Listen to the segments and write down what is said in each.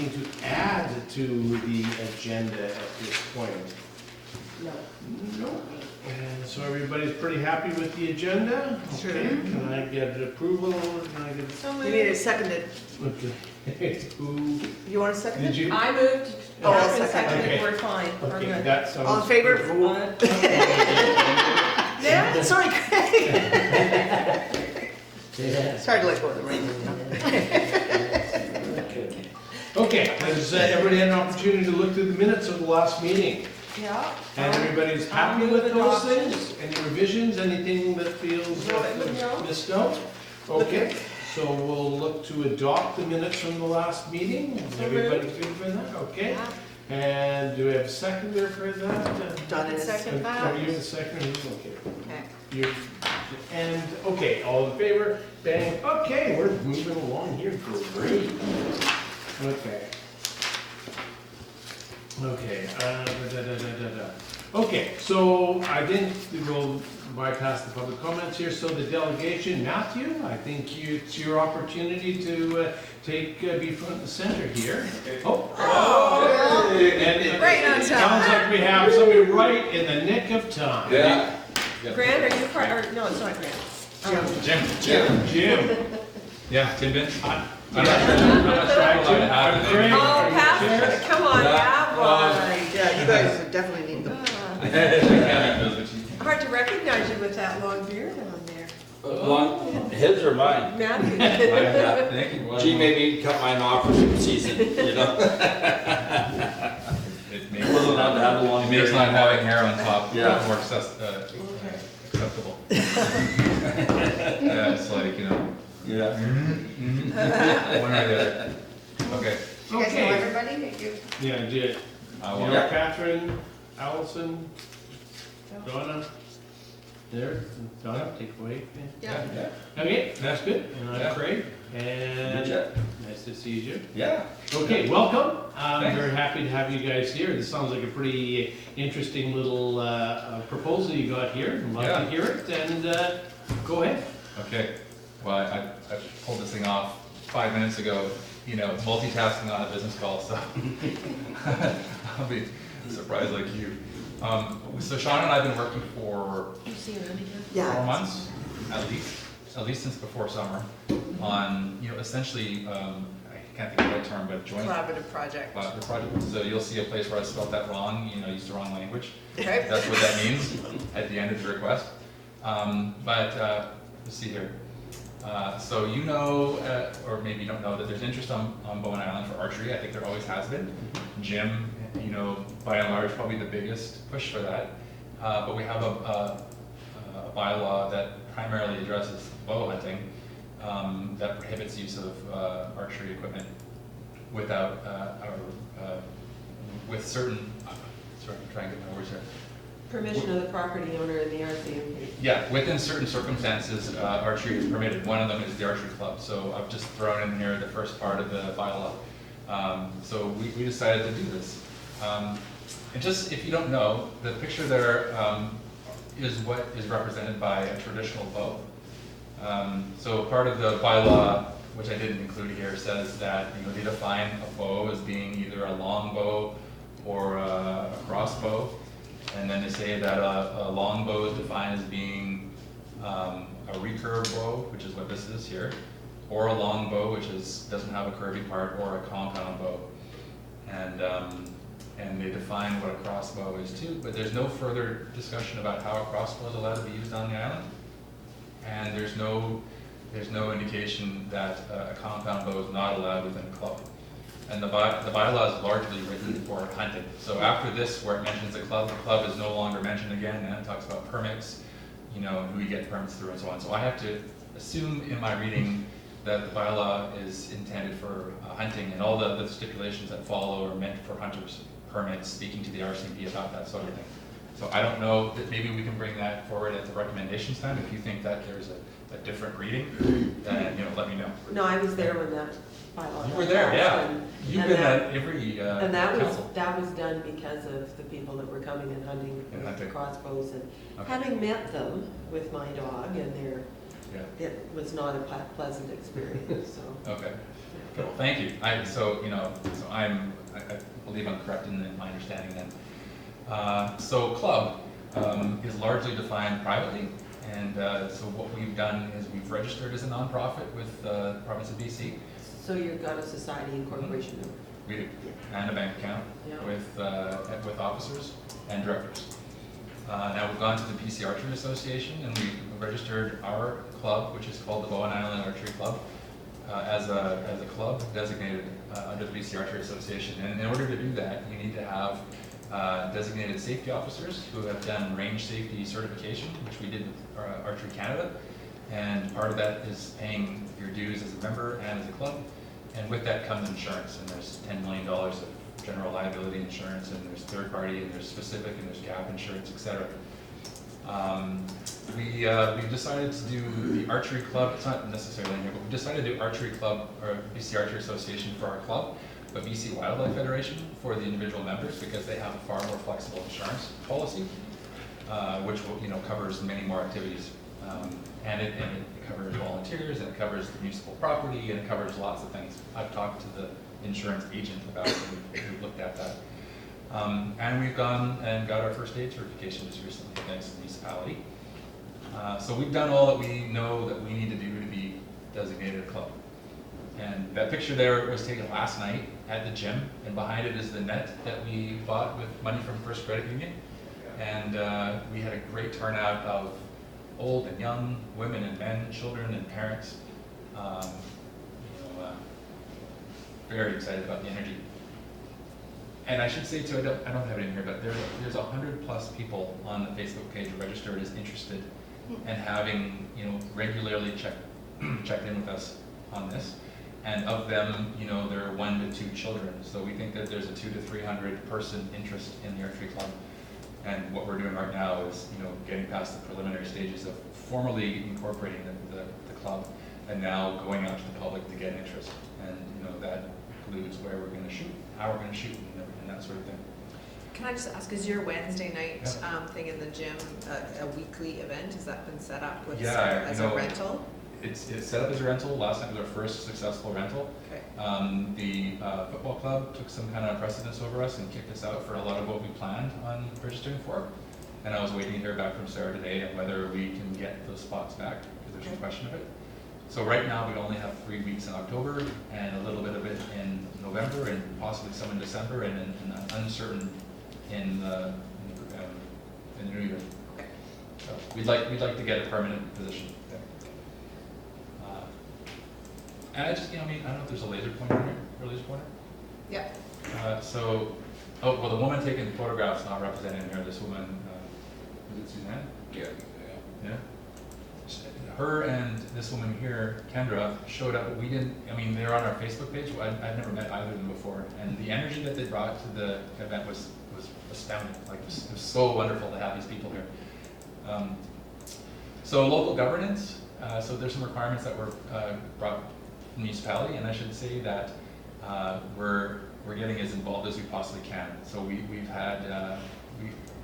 anything to add to the agenda at this point? No. No. And so everybody's pretty happy with the agenda? Sure. Okay, can I get approval, or can I get? You need it seconded. Okay. Who, You want to second did it? you? I moved. Oh, I'll Catherine second. seconded. Okay. We're fine. We're Okay, good. that sounds. All in favor? Yeah. Sorry, Craig. It's hard to let go of the ring. Okay, has everybody had an opportunity to look through the minutes of the last meeting? Yeah. And everybody's happy I'll with move those adoption. things? Any revisions, anything that feels No. missed out? Okay, so we'll look to adopt the minutes from the last meeting. Is everybody good for that? Okay. Yeah. And do we have a seconder for that? Done it. Second Are that. you the seconder? Okay. Okay. You're, and, okay, all in favor? Bang. Okay, we're moving along here great. Okay. Okay, Okay, so I think we'll bypass the public comments here. So the delegation, Matthew, I think it's your opportunity to be front and center here. Oh. And Right on it time. sounds like we have somebody right in the nick of time. Yeah. Grant, are you part, or, no, it's not Grant. Jim. Jim. Yeah, Tim Bench. I'm I'm not sure Greg. Oh, Pat, come on, yeah, boy. Yeah, you guys definitely need them. Hard to recognize you with that long beard on there. One, his or mine? Matthew. Gee, maybe you can cut mine off for some season, you know? It makes, Wasn't allowed to have a long it makes beard. not having hair on top Yeah. more acceptable. Yeah, it's like, you know, Yeah. one or the other. Okay. You guys know Okay. everybody? Thank you. Yeah, I did. I You will. know, Catherine, Allison, Donna, there, Donna, take away. Yeah. Okay, that's good. And Yeah. I'm Craig, and Good. nice to see you. Yeah. Okay, welcome. I'm Thanks. very happy to have you guys here. This sounds like a pretty interesting little proposal you got here. I'd love to Yeah. hear it, and go ahead. Okay, well, I pulled this thing off 5 minutes ago, you know, multitasking on a business call, so I'll be surprised like you. So Shauna and I have been working for Yeah. 4 months, at least since before summer, on, you know, essentially, I can't think of the right term, but joint Collaborative project. collaborative project. So you'll see a place where I spelled that wrong, you know, used the wrong language. Okay. That's what that means at the end of the request. Let's see here. So you know, or maybe you don't know, that there's interest on Bowen Island for archery. I think there always has been. Jim, you know, by and large, probably the biggest push for that. But we have a bylaw that primarily addresses bow hunting, that prohibits use of archery equipment without, with certain, sorry, I'm trying to get my words here. Permission of the property owner and the RCMP. Yeah, within certain circumstances, archery is permitted. One of them is the archery club. So I've just thrown in here the first part of the bylaw. So we decided to do this. And just, if you don't know, the picture there is what is represented by a traditional bow. So part of the bylaw, which I didn't include here, says that, you know, they define a bow as being either a long bow or a crossbow. And then they say that a long bow is defined as being a recurve bow, which is what this is here, or a long bow, which doesn't have a curvy part, or a compound bow. And they define what a crossbow is too, but there's no further discussion about how a crossbow is allowed to be used on the island. And there's no indication that a compound bow is not allowed within a club. And the bylaw is largely written for hunting. So after this, where it mentions the club is no longer mentioned again, and it talks about permits, you know, who you get permits through and so on. So I have to assume in my reading that the bylaw is intended for hunting, and all the stipulations that follow are meant for hunters, permits, speaking to the RCMP about that sort of thing. So I don't know, that maybe we can bring that forward at the recommendations time. If you think that there's a different reading, then, you know, let me know. No, I was there when that bylaw. You were there, got yeah. passed, and- You've and been that- at every And that council. was done because of the people that were coming and hunting And with hunting. crossbows, and Okay. having met them with my dog, and Yeah. it was not a pleasant experience, so. Okay. Cool, thank you. So I believe I'm correct in my understanding then. So club is largely defined privately, and so what we've done is we've registered as a nonprofit with the province of BC. So you've got a society incorporation number? We do, and a bank account Yeah. with officers and directors. Now we've gone to the BC Archery Association and we've registered our club, which is called the Bowen Island Archery Club, as a club designated under the BC Archery Association. And in order to do that, you need to have designated safety officers who have done range safety certification, which we did with Archery Canada. And part of that is paying your dues as a member and as a club. And with that comes insurance, and there's $10 million of general liability insurance, and there's third party, and there's specific, and there's gap insurance, etc. We decided to do the archery club. It's not necessarily in here, but we decided to do archery club or BC Archery Association for our club, but BC Wildlife Federation for the individual members because they have a far more flexible insurance policy, which covers many more activities, and it covers volunteers, and it covers the municipal property, and it covers lots of things. I've talked to the insurance agent about it, and we've looked at that. And we've gone and got our first aid certification just recently thanks to the municipality. So we've done all that we know that we need to do to be designated a club. And that picture there was taken last night at the gym, and behind it is the net that we bought with money from First Credit Union. And we had a great turnout of old and young, women and men, children and parents. Very excited about the energy. And I should say too, I don't have it in here, but there's 100+ people on the Facebook page registered as interested and having regularly checked in with us on this. And of them, there are 1 to 2 children. So we think that there's a 200 to 300 person interest in the archery club. And what we're doing right now is, getting past the preliminary stages of formally incorporating the club, and now going out to the public to get interest. And that includes where we're going to shoot, how we're going to shoot, and that sort of thing. Can I just ask, is your Wednesday night thing in the gym a weekly event? Has that been set up with as a rental? It's set up as a rental. Last night was our first successful rental. Okay. The football club took some kind of precedence over us and kicked us out for a lot of what we planned on registering for. And I was waiting to hear back from Sarah today on whether we can get those spots back, because there's some question of it. So right now we only have 3 weeks in October and a little bit of it in November and possibly some in December and uncertain in the new year. Okay. So we'd like to get a permanent position there. And I just, I don't know if there's a laser pointer here, or laser pointer. Yeah. The woman taking the photograph's not represented in here. This woman, is it Suzanne? Yeah. Her and this woman here, Kendra, showed up, but we didn't, they're on our Facebook page. I've never met either of them before. And the energy that they brought to the event was astounding. Like, it was so wonderful to have these people here. So local governance, so there's some requirements that were brought from the municipality, and I should say that we're getting as involved as we possibly can. So we've had,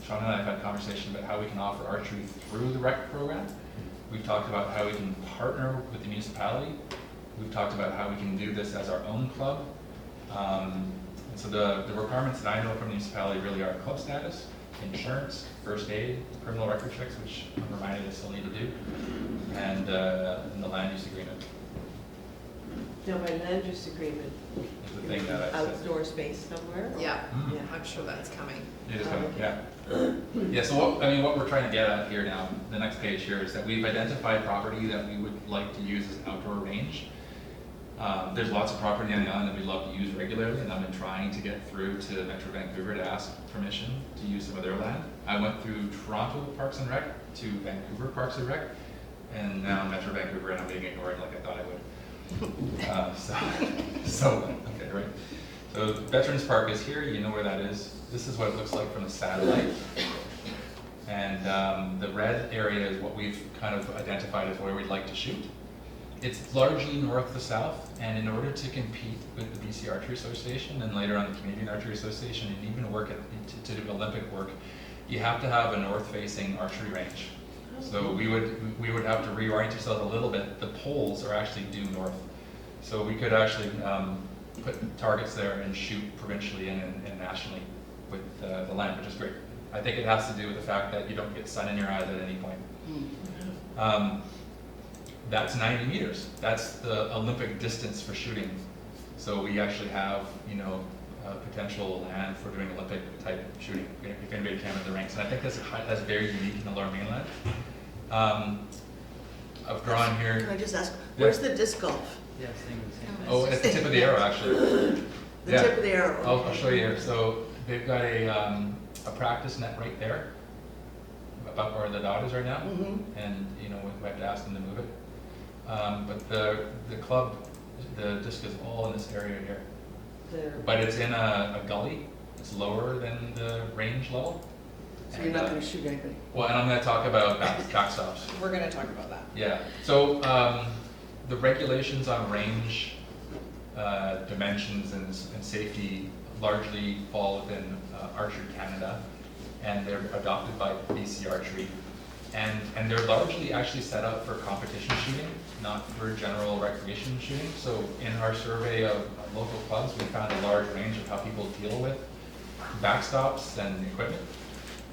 Shauna and I have had a conversation about how we can offer archery through the rec program. We've talked about how we can partner with the municipality. We've talked about how we can do this as our own club. And so the requirements that I know from the municipality really are club status, insurance, first aid, criminal record checks, which I'm reminded I still need to do, and the land use agreement. Now, by land use agreement, Is the thing that I said. outdoor space somewhere? Or- Yeah. Yeah. I'm sure that's coming. It is Oh, coming, okay. yeah. Yeah, so what we're trying to get at here now, the next page here, is that we've identified property that we would like to use as an outdoor range. There's lots of property on the island that we love to use regularly, and I've been trying to get through to Metro Vancouver to ask permission to use some of their land. I went through Toronto Parks and Rec to Vancouver Parks and Rec, and now Metro Vancouver, and I'm being ignored like I thought I would. Okay, right. So Veterans Park is here, you know where that is. This is what it looks like from the satellite. And the red area is what we've kind of identified as where we'd like to shoot. It's largely north to south, and in order to compete with the BC Archery Association and later on the Canadian Archery Association and even work to do Olympic work, you have to have a north-facing archery range. So we would have to reorient ourselves a little bit. The poles are actually due north. So we could actually put targets there and shoot provincially and nationally with the land, which is great. I think it has to do with the fact that you don't get sun in your eyes at any point. That's 90 meters. That's the Olympic distance for shooting. So we actually have, potential land for doing Olympic type shooting, if anybody came in the ranks. And I think that's very unique in the Lower Mainland. I've drawn here. Can I just ask, where's the disc golf? Yeah, same. Oh, it's the tip of the arrow, actually. The Yeah. tip of the arrow. I'll show you here. So they've got a practice net right there, about where the dot is right now, and we have to ask them to move it. But the club, the disc is all in this area here, but it's in a gully. It's lower than the range level. So you're not going to shoot anybody? Well, and I'm going to talk about backstops. We're gonna talk about that. Yeah. So the regulations on range dimensions and safety largely fall within Archery Canada, and they're adopted by BC Archery, and they're largely actually set up for competition shooting, not for general recreation shooting. So in our survey of local clubs, we found a large range of how people deal with backstops and equipment.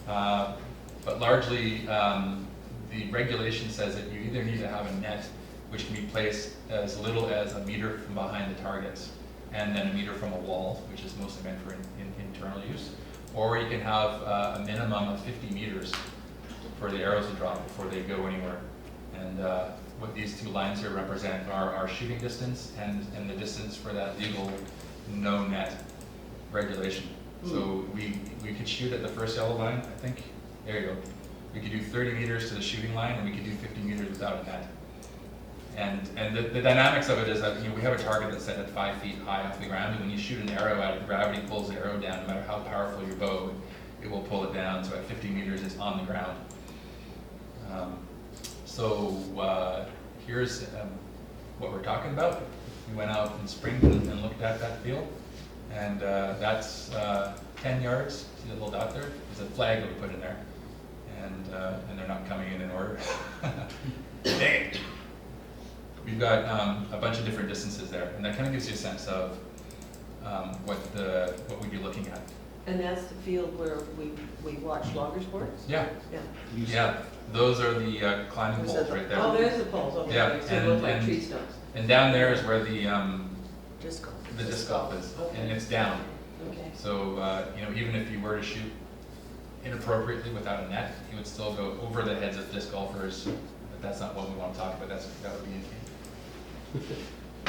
But largely, the regulation says that you either need to have a net which can be placed as little as a meter from behind the targets, and then a meter from a wall, which is mostly meant for internal use, or you can have a minimum of 50 meters for the arrows to drop before they go anywhere. And what these two lines here represent are our shooting distance and the distance for that legal no net regulation. So we could shoot at the first yellow line, I think. There you go. We could do 30 meters to the shooting line, and we could do 50 meters without a net. And the dynamics of it is that we have a target that's set at 5 feet high off the ground, and when you shoot an arrow at it, gravity pulls the arrow down. No matter how powerful your bow, it will pull it down. So at 50 meters, it's on the ground. Here's what we're talking about. We went out in spring and looked at that field, and that's 10 yards. See the little dot there? There's a flag that we put in there, and they're not coming in order. Dang it. We've got a bunch of different distances there, and that kind of gives you a sense of what we'd be looking at. And that's the field where we watch logger sports? Yeah, Yeah. yeah. Those are the climbing Where's poles that? right there. Oh, there's the poles, okay. Yeah, So they look like and- tree stumps. And down there is where the Disc golf. disc golf is, Okay. and it's down. Okay. So even if you were to shoot inappropriately without a net, you would still go over the heads of disc golfers. But that's not what we want to talk about. That would be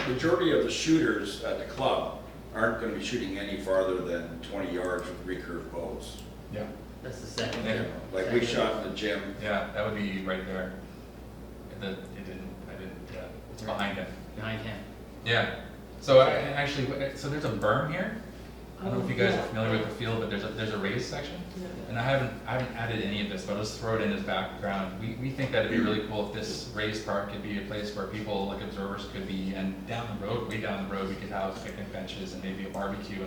Majority of the shooters at the club aren't going to be shooting any farther than 20 yards with recurve bows. yeah, That's the second. Yeah. Like we shot in the gym. yeah. That would be right there. It's behind it. Behind him. Yeah. So so there's a berm here. I don't know if you guys are familiar with the field, but there's a raised section. And I haven't added any of this, but I'll just throw it in as background. We think that it'd be really cool if this raised park could be a place where people, like observers, could be, and down the road, way down the road, we could have picnic benches and maybe a barbecue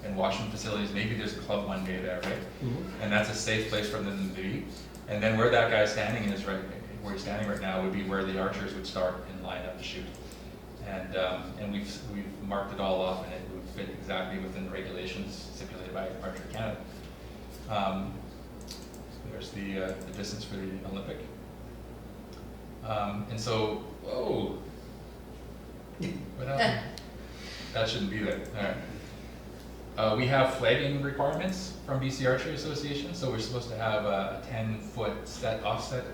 and washroom facilities. Maybe there's a club one day there, right? And that's a safe place for them to be. And then where that guy's standing is right, where he's standing right now would be where the archers would start in line up to shoot. And we've marked it all off, and it would fit exactly within the regulations stipulated by Archery Canada. There's the distance for the Olympic. And so, whoa, what happened? That shouldn't be there. All right. We have flagging requirements from BC Archery Association, so we're supposed to have a 10-foot offset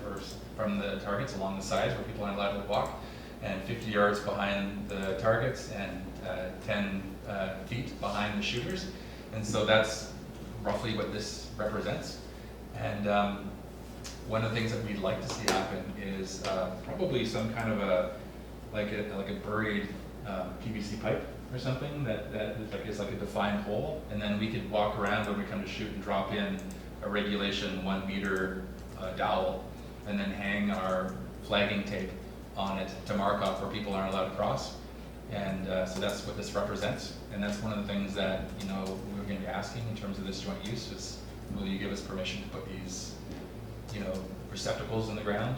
from the targets along the sides where people aren't allowed to walk, and 50 yards behind the targets, and 10 feet behind the shooters. And so that's roughly what this represents. And one of the things that we'd like to see happen is probably some kind of like a buried PVC pipe or something that is like a defined hole, and then we could walk around when we come to shoot and drop in a regulation 1 meter dowel, and then hang our flagging tape on it to mark off where people aren't allowed to cross. And so that's what this represents, and that's one of the things that we're going to be asking in terms of this joint use is, will you give us permission to put these receptacles in the ground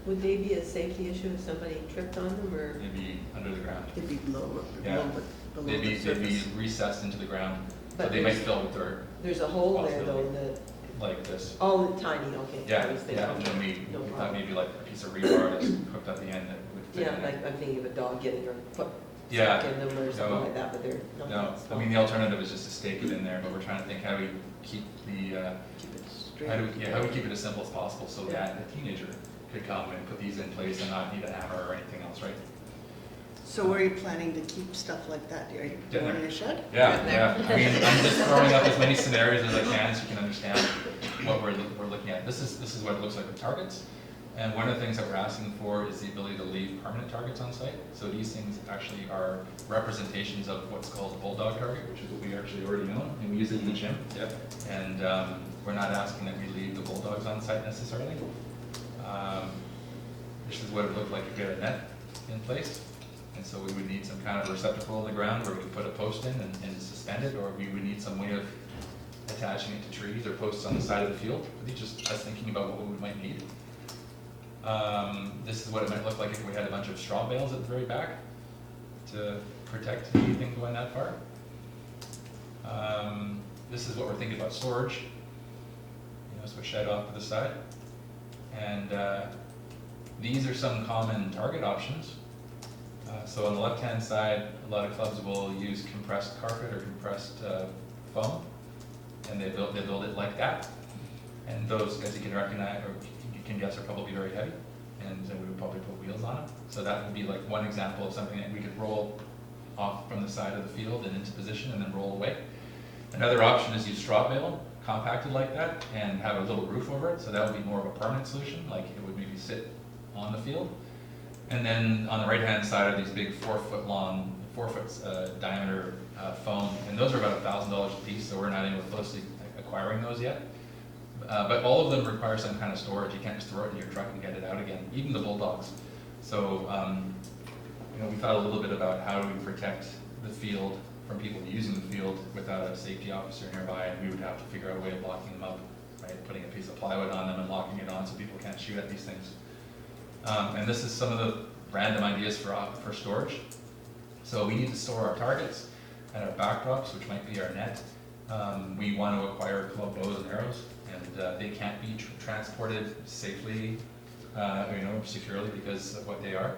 Would they be a safety issue if somebody tripped on them, or? Maybe under the ground. It'd be below, Yeah. below They'd be the surface. recessed into the ground, so But they might there's- fill with dirt There's a hole there though, Possibility. that, like this. oh, tiny, okay. I Yeah, was thinking, yeah, and then okay, we no thought problem. maybe like a piece of rebar that's hooked at the end that would fit Yeah, in there. like I'm thinking of a dog getting her foot Yeah. stuck in them or something No. like that, but they're not No, that I small. mean, the alternative is just to stake it in there, but we're trying to think how do we keep the, Keep it straight. how do we keep it as simple as possible so Yeah. that a teenager could come and put these in place and not need a hammer or anything else, right? So where are you planning to keep stuff like that? Are you Down going there. in a shed? Yeah, Good yeah. there. I mean, I'm just throwing up as many scenarios as I can so you can understand what we're looking at. This is what it looks like with targets. And one of the things that we're asking for is the ability to leave permanent targets on site. So these things actually are representations of what's called a bulldog target, which is what we actually already own, and we use it in the gym. Yep. And we're not asking that we leave the bulldogs on site necessarily. This is what it looked like if we had a net in place. And so we would need some kind of receptacle in the ground where we could put a post in and suspend it, or we would need some way of attaching it to trees or posts on the side of the field. These just us thinking about what we might need. This is what it might look like if we had a bunch of straw bales at the very back to protect anything going that far. This is what we're thinking about storage. You know, so a shed off to the side. And these are some common target options. So on the left-hand side, a lot of clubs will use compressed carpet or compressed foam, and they build it like that. And those, as you can recognize, or you can guess, are probably very heavy, and we would probably put wheels on it. So that would be like one example of something that we could roll off from the side of the field and into position and then roll away. Another option is use straw bale, compacted like that, and have a little roof over it. So that would be more of a permanent solution, like it would maybe sit on the field. And then on the right-hand side are these big 4-foot long, 4-foot diameter foam, and those are about $1,000 a piece, so we're not even close to acquiring those yet. But all of them require some kind of storage. You can't just throw it in your truck and get it out again, even the bulldogs. So, you know, we thought a little bit about how do we protect the field from people using the field without a safety officer nearby, and we would have to figure out a way of locking them up, right? Putting a piece of plywood on them and locking it on so people can't shoot at these things. And this is some of the random ideas for storage. So we need to store our targets and our backdrops, which might be our net. We want to acquire club bows and arrows, and they can't be transported safely, you know, securely because of what they are.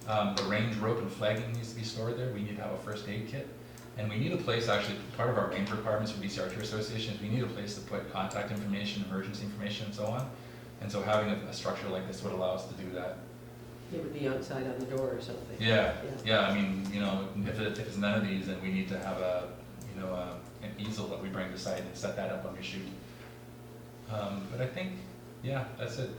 The range rope and flagging needs to be stored there. We need to have a first aid kit. And we need a place, actually, part of our range requirements for BC Archery Association is we need a place to put contact information, emergency information, and so on. And so having a structure like this would allow us to do that. It would be outside on the door or something. Yeah, yeah, I mean, you know, if it's none of these, then we need to have a, you know, an easel that we bring to site and set that up when we shoot. But I think, yeah, that's it.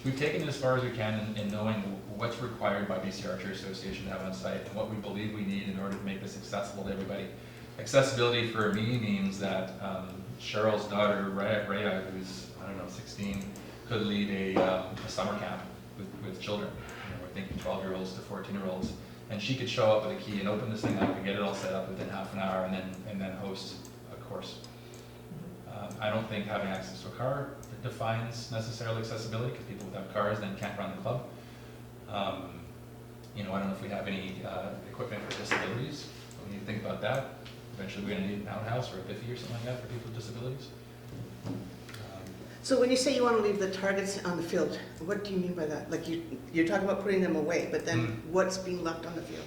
We've taken it as far as we can in knowing what's required by BC Archery Association to have on site and what we believe we need in order to make this accessible to everybody. Accessibility for me means that Cheryl's daughter, Rhea, who's, I don't know, 16, could lead a summer camp with children. You know, we're thinking 12-year-olds to 14-year-olds. And she could show up with a key and open this thing up and get it all set up within half an hour and then host a course. I don't think having access to a car defines necessarily accessibility, because people without cars then can't run the club. You know, I don't know if we have any equipment for disabilities. We need to think about that. Eventually we're going to need an outhouse or a biffy or something like that for people with disabilities. So when you say you want to leave the targets on the field, what do you mean by that? Like you're talking about putting them away, but then what's being left on the field?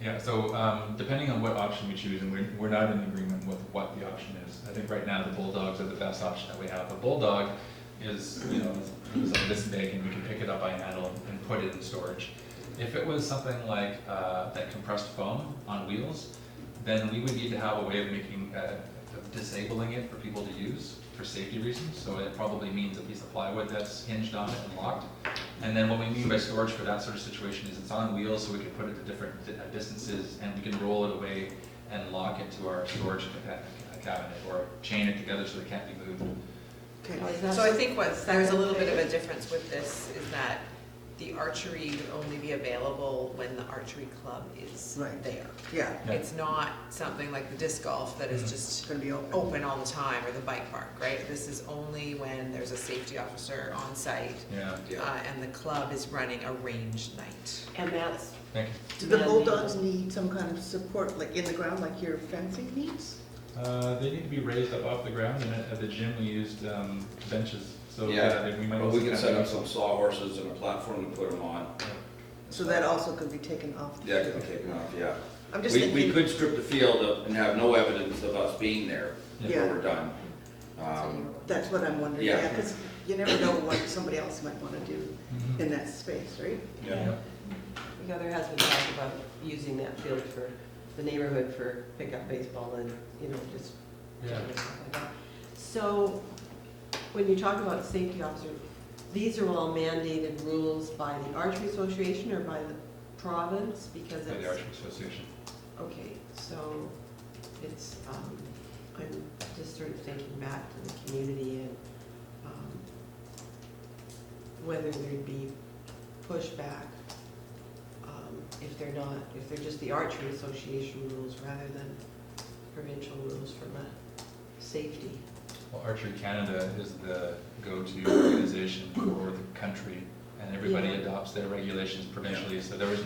Yeah, so depending on what option we choose, and we're not in agreement with what the option is. I think right now the bulldogs are the best option that we have. A bulldog is, you know, is like this big, and we can pick it up by handle and put it in storage. If it was something like that compressed foam on wheels, then we would need to have a way of making, of disabling it for people to use for safety reasons. So it probably means a piece of plywood that's hinged on it and locked. And then what we mean by storage for that sort of situation is it's on wheels, so we can put it to different distances, and we can roll it away and lock it to our storage cabinet, or chain it together so it can't be moved. Okay. Now, is that- So I think there's a little bit of a difference with this is that the archery would only be available when the archery club is Right. there. Yeah, Yeah. It's not something like the disc golf that is it's just gonna be open. open all the time, or the bike park, right? This is only when there's a safety officer on site, Yeah, and the club is running a range night. And that's, thank you. Do the Yeah, bulldogs need some kind of support, like in the ground, like your fencing needs? They need to be raised up off the ground, and at the gym, we used benches, so Yeah, we might but also we can kind set of up some sawhorses and a platform to put them on. So that also could be taken off? Yeah, it can be taken off, yeah. I'm just We thinking, could strip the field up and have no evidence of us being there Yeah. before we're done. that's what I'm wondering, Yeah. yeah, because you never know what somebody else might want to do Mhm. in that space, right? Yeah. there has been talk about using that field for the neighborhood for pickup baseball and, just. Yeah. stuff like that. So, when you talk about safety officer, these are all mandated rules by the Archery Association or by the province? Because By the it's, Archery Association. okay, so it's, I'm just sort of thinking back to the community and whether there'd be pushback if they're just the Archery Association rules rather than provincial rules from a safety. Well, Archery Canada is the go-to organization for the country, and everybody Yeah. adopts their regulations provincially, so there's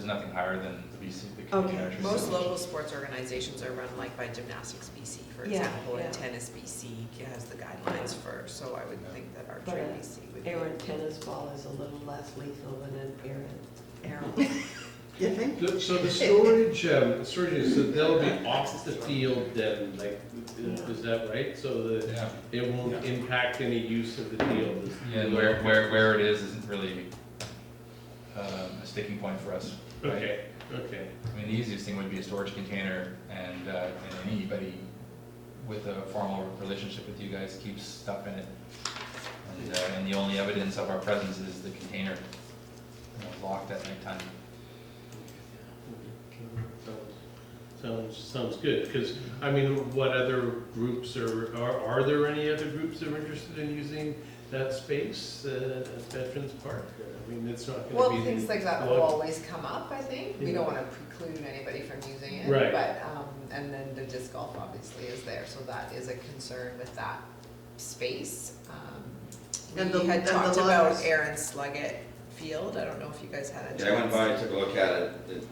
nothing higher than the BC, the Canadian Okay. Archery Most Association. local sports organizations are run like by Gymnastics BC, for Yeah, example, yeah. and Tennis BC has the guidelines for, so I would think that Archery But, BC would be. Errant tennis ball is a little less lethal than an arrow. You think? So the storage, is, so they'll be off the field then, like, is that right? So that Yeah, it won't Yeah. impact any use of the field? yeah, and where it is isn't really a sticking point for us, right? Okay, okay. I mean, the easiest thing would be a storage container, and anybody with a formal relationship with you guys keeps stuff in it. And the only evidence of our presence is the container, locked at nighttime. Sounds good, because, I mean, what other groups are there any other groups that are interested in using that space at Veterans Park? I mean, it's not Well, gonna be. things like that will always come up, I think. We Yeah. don't wanna preclude anybody from using it. Right. But, and then the disc golf obviously is there, so that is a concern with that space. And We the- had and the talked about lockers. Aaron Sluggett Field, I don't know if you guys had a chance. Yeah, I went by, took a look at it, it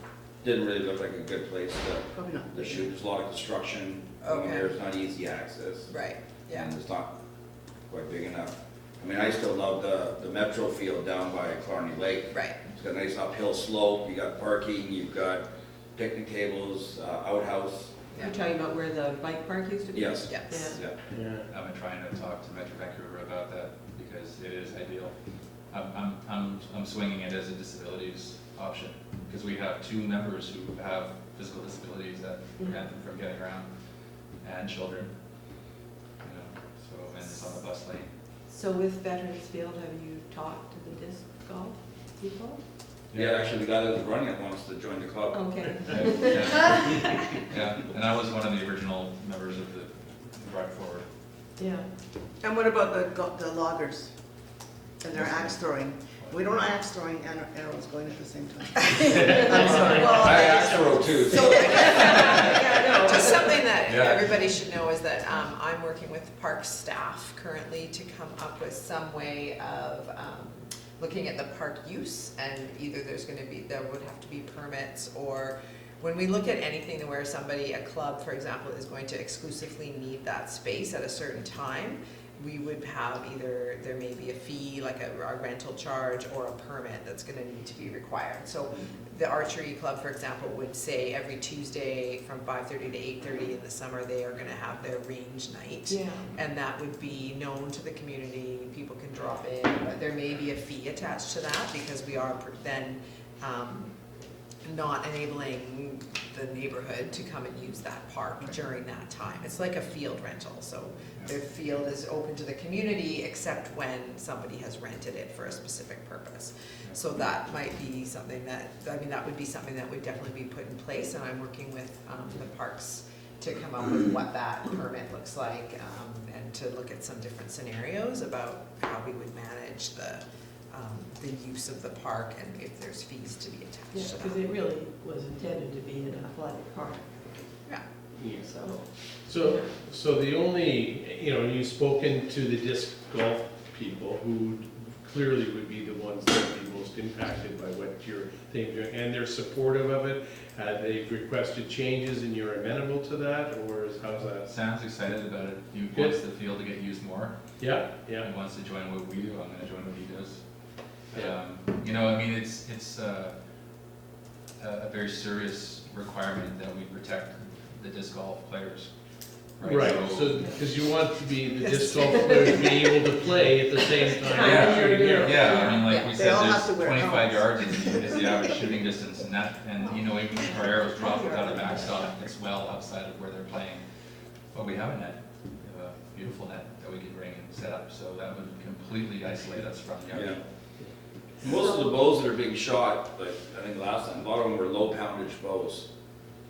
didn't really look like a good place Probably not. to shoot, there's a lot of construction going Okay. there, it's not easy access. Right, yeah, And it's not quite big enough. I mean, I still love the Metro field down by Clarny Lake. right. It's got a nice uphill slope, you got parking, you've got picnic tables, outhouse. You're talking about where the bike park used to be? Yes. Yes. Yeah. Yeah. I've been trying to talk to Metro Vancouver about that, because it is ideal. I'm swinging it as a disabilities option, because we have 2 members who have physical disabilities that prevent them from getting around, and children, so, and it's on the bus lane. So with Veterans Field, have you talked to the disc golf people? Yeah, actually, the guy that was running it wants to join the club. Okay. Yeah, and I was one of the original members of the Brought Forward. Yeah. And what about the loggers and their axe throwing? We don't axe throwing and arrows going at the same time. I'm sorry. I asked for it too. So, just something that Yeah. everybody should know is that I'm working with park staff currently to come up with some way of looking at the park use, and either there would have to be permits, or when we look at anything where a club, for example, is going to exclusively need that space at a certain time, we would have either, there may be a fee, like a rental charge, or a permit that's gonna need to be required. So the archery club, for example, would say every Tuesday from 5:30 to 8:30 in the summer, they are gonna have their range night. Yeah. And that would be known to the community, people can drop in, but there may be a fee attached to that, because we are then not enabling the neighborhood to come and use that park during that time. It's like a field rental, so the field is open to the community except when somebody has rented it for a specific purpose. So that might be something that would be something that would definitely be put in place, and I'm working with the parks to come up with what that permit looks like, and to look at some different scenarios about how we would manage the the use of the park and if there's fees to be Yeah, attached to because that. it really was intended to be an athletic park, Yeah. so. So the only, you've spoken to the disc golf people who clearly would be the ones that would be most impacted by what you're thinking, and they're supportive of it. They've requested changes and you're amenable to that, or how's that? Sam's excited about it. He Good. wants the field to get used more. Yeah, He yeah. wants to join what we do, I'm gonna join what he does. Yeah. I mean, it's a very serious requirement that we protect the disc golf players. Right, so, because you want to be, the disc golf players being able to play at the same time. Yeah, Shooting yeah, I mean, like Yeah. we They said, all have to there's wear 25 yards helmets. is the average shooting distance, and even if our arrows drop without a backstop, it's well outside of where they're playing. But we have a net, we have a beautiful net that we could bring and set up, so that would completely isolate us from the Yeah. other. Most of the bows that are being shot, like, I think last time, a lot of them were low poundage bows.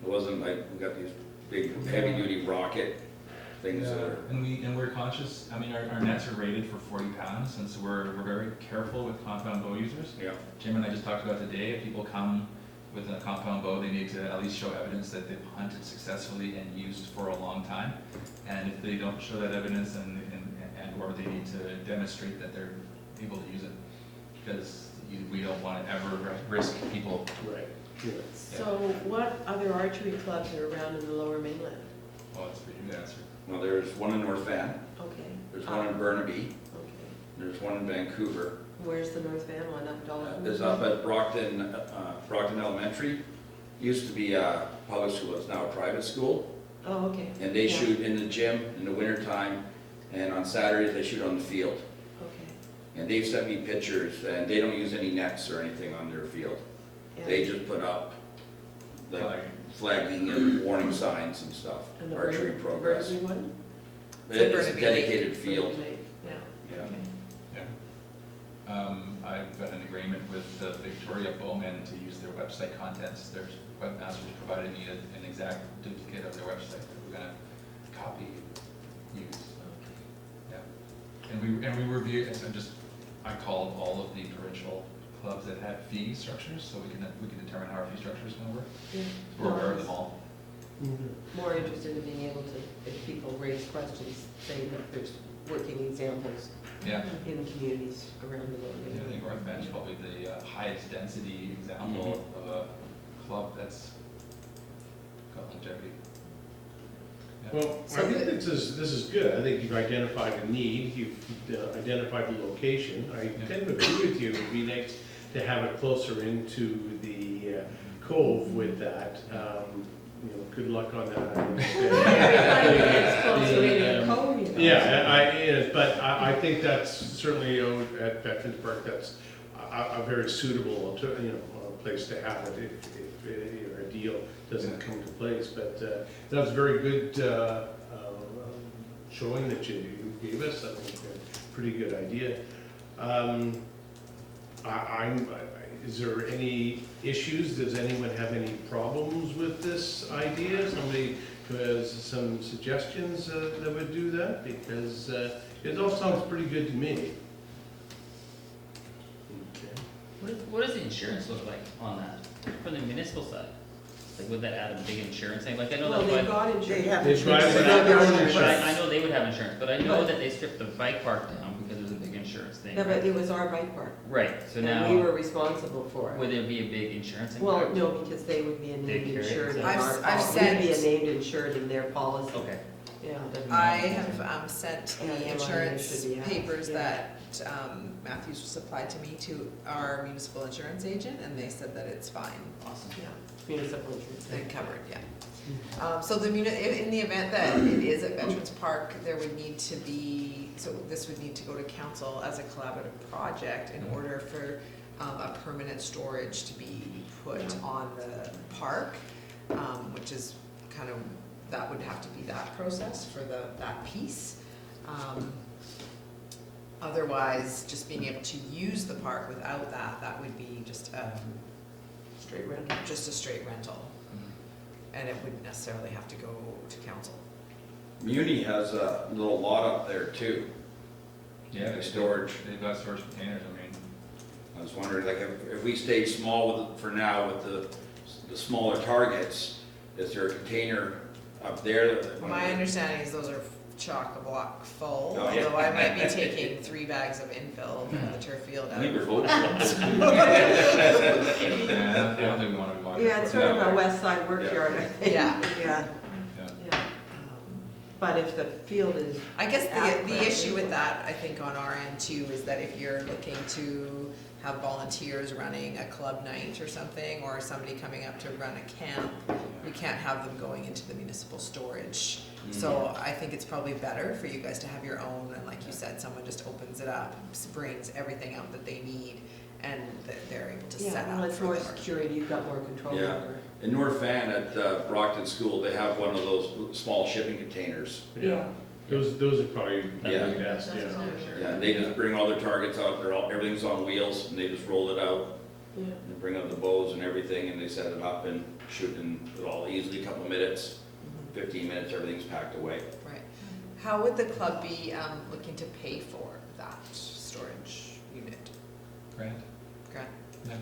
It wasn't like, we got these big heavy duty rocket things that are. And we're conscious, I mean, our nets are rated for 40 pounds, and so we're very careful with compound bow users. Yeah. Jim and I just talked about today, if people come with a compound bow, they need to at least show evidence that they've hunted successfully and used for a long time. And if they don't show that evidence or they need to demonstrate that they're able to use it, because we don't want to ever risk people. Right, yeah. So what other archery clubs are around in the Lower Mainland? Well, it's for you to answer. Well, there's one in North Van, Okay. there's one in Burnaby, Okay. there's one in Vancouver. Where's the North Van one, up Dolphin? There's up at Brockton Elementary. Used to be a public school, it's now a private school. Oh, okay. And they Yeah. shoot in the gym in the wintertime, and on Saturdays they shoot on the field. Okay. And they've sent me pictures, and they don't use any nets or anything on their field. Yeah. They just put up like Flagging. flagging and warning signs and stuff, And the archery progress. Burnaby one? It's a Burnaby. dedicated field. Burnaby, yeah. Yeah. Okay. I've got an agreement with the Victoria Bowmen to use their website contents. Their webmasters provided me an exact duplicate of their website that we're gonna copy and use. Yeah. And we review, and so I called all of the provincial clubs that had fee structures, so we can determine how our fee structure is gonna work. Yeah. We're aware of them all. More interested in being able to, if people raise questions, say that there's working examples Yeah. in communities around the world. Yeah, I think North Van is probably the highest density example of a club that's got longevity. Yeah. Well, I So think the- this is good. I think you've identified a need, you've identified the location. I tend to agree with you, it would be nice to have it closer into the cove with that. Good luck on that. It's closer in the cove, you know. Yeah, but I think that's certainly at Veterans Park, that's a very suitable, place to have it if a deal doesn't come to place. But that was very good showing that you gave us. I think a pretty good idea. Is there any issues? Does anyone have any problems with this idea? Somebody who has some suggestions that would do that? Because it all sounds pretty good to me. Okay. What does the insurance look like on that, from the municipal side? Like, would that add a big insurance thing? Like, I know Well, that, they've but, got insurance. They have They've got- insurance. they've got their own They have insurance. I know they would have insurance, but I know that they stripped the bike park down because there's a big insurance thing, Yeah, but right? it was our bike park, Right, so and we were now, responsible for it. would there be a big insurance Well, impact? no, because they would be a They named carry it. insured in I've- our I've policy. We'd be a sent- named insured in their policy. Okay. Yeah. I have sent Yeah, the MIA insurance should be out, papers yeah. that Matthews supplied to me to our municipal insurance agent, and they said that it's fine Awesome. Yeah, municipal insurance. and covered, yeah. So in the event that it is at Veterans Park, there would need to be, so this would need to go to council as a collaborative project in order for a permanent storage to be put on the park, which is kind of, that would have to be that process for that piece. Otherwise, just being able to use the park without that would be just Straight rental. just a straight rental. And it wouldn't necessarily have to go to council. Muni has a little lot up there too. Yeah, Like storage. They've got storage containers, I mean, I was wondering, like, if we stay small with, for now with the smaller targets, is there a container up there? My understanding is those are chock-a-block full, Oh, yeah. although I might be taking 3 bags of infill from the turf field I out. think we're both. Yeah, I don't think we want to be walking. Yeah, it's sort of a west side work yard, I think. Yeah, Yeah, Yeah. Yeah. But if the field is, I guess the Adequate. issue with that, I think on our end too, is that if you're looking to have volunteers running a club night or something, or somebody coming up to run a camp, we can't have them going into the municipal storage. So I think it's probably better for you guys to have your own, and like you said, someone just opens it up, brings everything out that they need, and they're able to set yeah, well, up it's for more their. security, you've got more control Yeah. over. In North Van at Brockton School, they have one of those small shipping containers. Yeah. Those are probably the Yeah. best, yeah. Yeah, and they just bring all their targets out, everything's on wheels, and they just roll it out. Yeah. They bring out the bows and everything, and they set it up and shoot in it all easily, a couple of minutes, 15 minutes, everything's packed away. Right. How would the club be looking to pay for that storage unit? Grant? Grant? Yeah.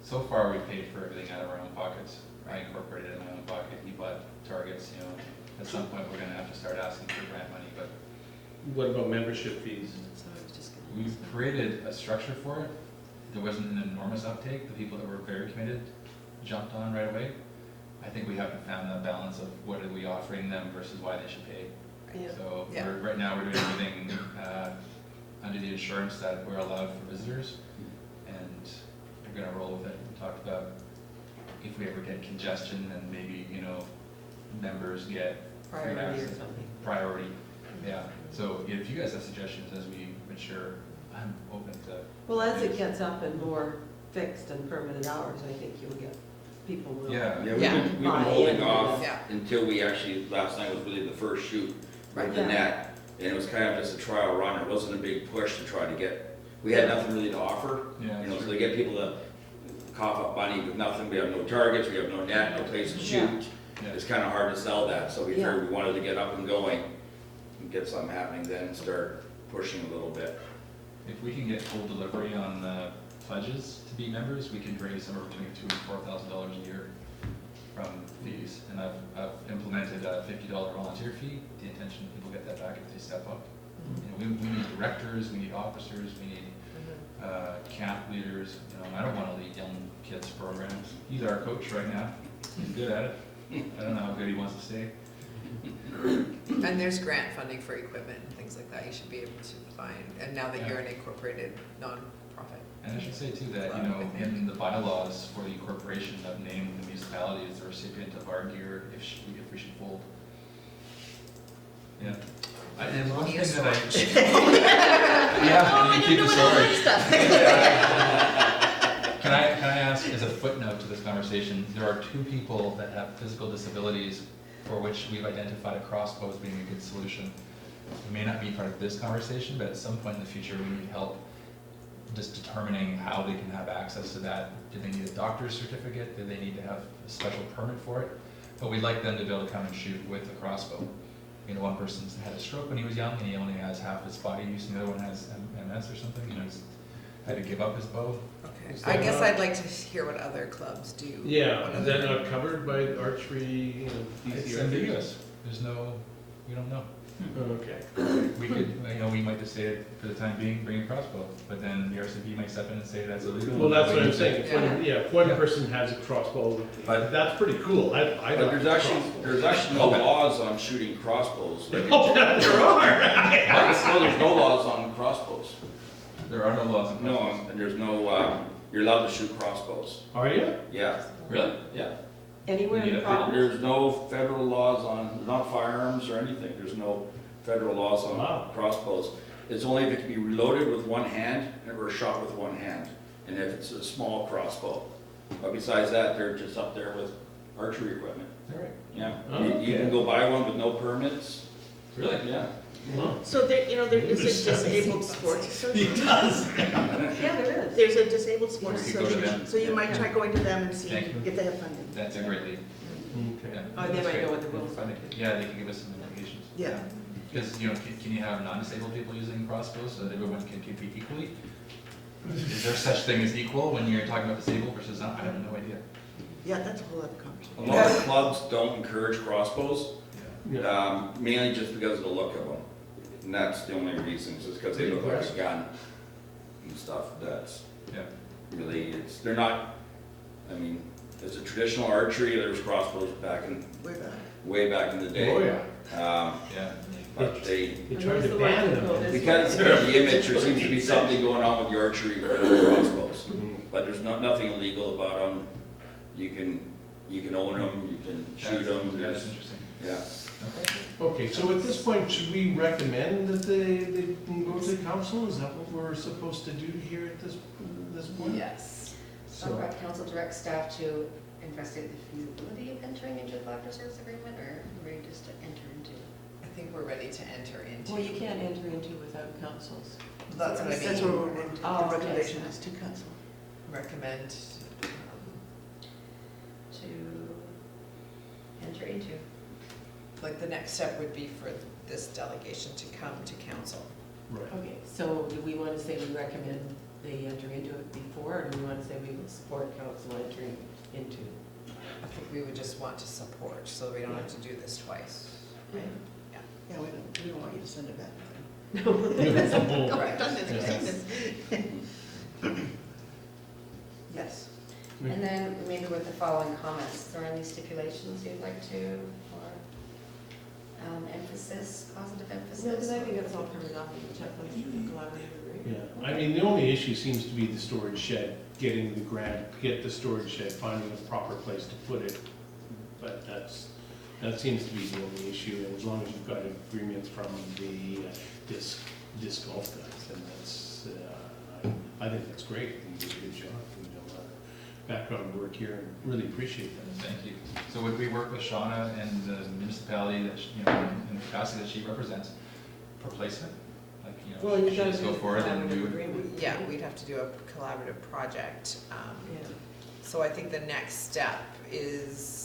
So far, we've paid for everything out of our own pockets. I incorporated it in my own pocket, he bought targets, you know. At some point, we're gonna have to start asking for grant money, but What about membership fees? So I was just gonna. we've created a structure for it. There wasn't an enormous uptake. The people that were very committed jumped on right away. I think we haven't found that balance of what are we offering them versus why they should pay. Yeah. So Yeah. right now, we're doing everything under the assurance that we're allowed for visitors, and we're gonna roll with it. We talked about if we ever get congestion, then maybe, you know, members get free Priority or access. something. Priority, yeah. So if you guys have suggestions as we mature, I'm open to. Well, as it gets up and more fixed and permanent hours, I think you'll get, people will. Yeah. Yeah, Yeah. we've been Buy holding in. off Yeah. until we actually, last night was really the first shoot Right. with the Yeah. net. And it was kind of just a trial run, it wasn't a big push to try to get, we had nothing really to offer. Yeah, You know, so sure. they get people to cough up money with nothing, we have no targets, we have no net, no place to Yeah. shoot. Yeah. It's kind of hard to sell that, so we Yeah. figured we wanted to get up and going and get something happening, then start pushing a little bit. If we can get full delivery on the pledges to be members, we can raise somewhere between $2,000 and $4,000 a year from fees. And I've implemented a $50 volunteer fee. The intention, people get that back if they step up. You know, we need directors, we need officers, we need camp leaders. You know, I don't want to lead young kids programs. He's our coach right now. He's good at it. I don't know how good he wants to stay. And there's grant funding for equipment and things like that you should be able to find, and now that you're an incorporated nonprofit. And I should say too that, you know, in the bylaws for the incorporation of named the municipality as the recipient of our gear if we should fold. Yeah. And one thing that yeah, you keep the story. Can I ask, as a footnote to this conversation, there are 2 people that have physical disabilities for which we've identified a crossbow as being a good solution. It may not be part of this conversation, but at some point in the future, we need help just determining how they can have access to that. Do they need a doctor's certificate? Do they need to have a special permit for it? But we'd like them to be able to come and shoot with a crossbow. You know, one person's had a stroke when he was young, and he only has half his body use, and the other one has MS or something, you know, he's had to give up his bow. Okay, Is I that guess not- I'd like to hear what other clubs do. Yeah, What is other- that not covered by archery, you know, It's DCR? ambiguous. There's no, we don't know. Okay. We could, you know, we might just say it for the time being, bring a crossbow, but then the RCP might step in and say that's illegal. Well, that's what I'm saying, if Yeah. one, yeah, if one person has a crossbow, But- that's pretty cool, I But like there's crossbows. actually no Okay. laws on shooting crossbows. Like, Oh, there are! no, there's no laws on crossbows. There are no laws in No, crossbows. and there's no, you're allowed to shoot crossbows. Are you? Yeah, Really? yeah. Anywhere in You the need a- province? There's no federal laws on, not firearms or anything, there's no federal laws on Wow. crossbows. It's only if it can be reloaded with one hand or shot with one hand, and if it's a small crossbow. But besides that, they're just up there with archery equipment, All right. yeah. Oh, You can go buy one with no permits, Really? yeah. Wow. so there, you know, there is a disabled sports association. Yeah, there is. There's a disabled sports We could go to them. association, so you might try going to them and see Thank you. if they have funding. That's a great lead. Okay. Yeah. Oh, they That's might great. know what the rules are. Funding. Yeah, they can give us some indications. Yeah. Because, you know, can you have non-disabled people using crossbows so that everyone can compete equally? Is there such thing as equal when you're talking about disabled versus not? I have no idea. Yeah, that's a whole other A conversation. lot of clubs don't encourage crossbows, Yeah. mainly just because of the look of them. And that's the only reason, is because they look like a gun and stuff. That's Yeah. really, they're not, I mean, there's a traditional archery, there was crossbows way back in the day. Oh, yeah. Yeah. But they, They tried to ban them. because of the image, there seems to be something going on with the archery with the crossbows. But there's nothing illegal about them. You can own them, you can shoot them. That's interesting. Yeah. Okay, so at this point, should we recommend that they go to council? Is that what we're supposed to do here at this point? Yes. So, council direct staff to investigate the feasibility of entering into a collaborative service agreement, or ready just to enter into? I think we're ready to enter into. Well, you can't enter into without councils. That's what I That's mean. where Oh, the okay. recommendation is to council. Recommend, To enter into. like, the next step would be for this delegation to come to council. Right. Okay, so do we want to say we recommend they enter into it before, or do we want to say we will support council entering into? I think we would just want to support, so we don't have to do this twice, right? Yeah, we don't want you to send it back. Right. I've done this, we've seen this. Yes. And then maybe with the following comments, is there any stipulations you'd like to, or emphasis, positive emphasis? No, because I think that's all covered off in the checklist for the collaborative agreement. Yeah, I mean, the only issue seems to be the storage shed, getting the grant, get the storage shed, finding a proper place to put it. But that seems to be the only issue, and as long as you've got agreements from the disc golf guys, and that's, I think that's great. You did a good job, you know, background work here, and really appreciate that. Thank you. So would we work with Shauna and the municipality that, you know, in the capacity that she represents for placement? Like, you know, Well, you she gotta just do go the forward and collaborative do it? agreement. Yeah, we'd have to do a collaborative project. Yeah. So I think the next step is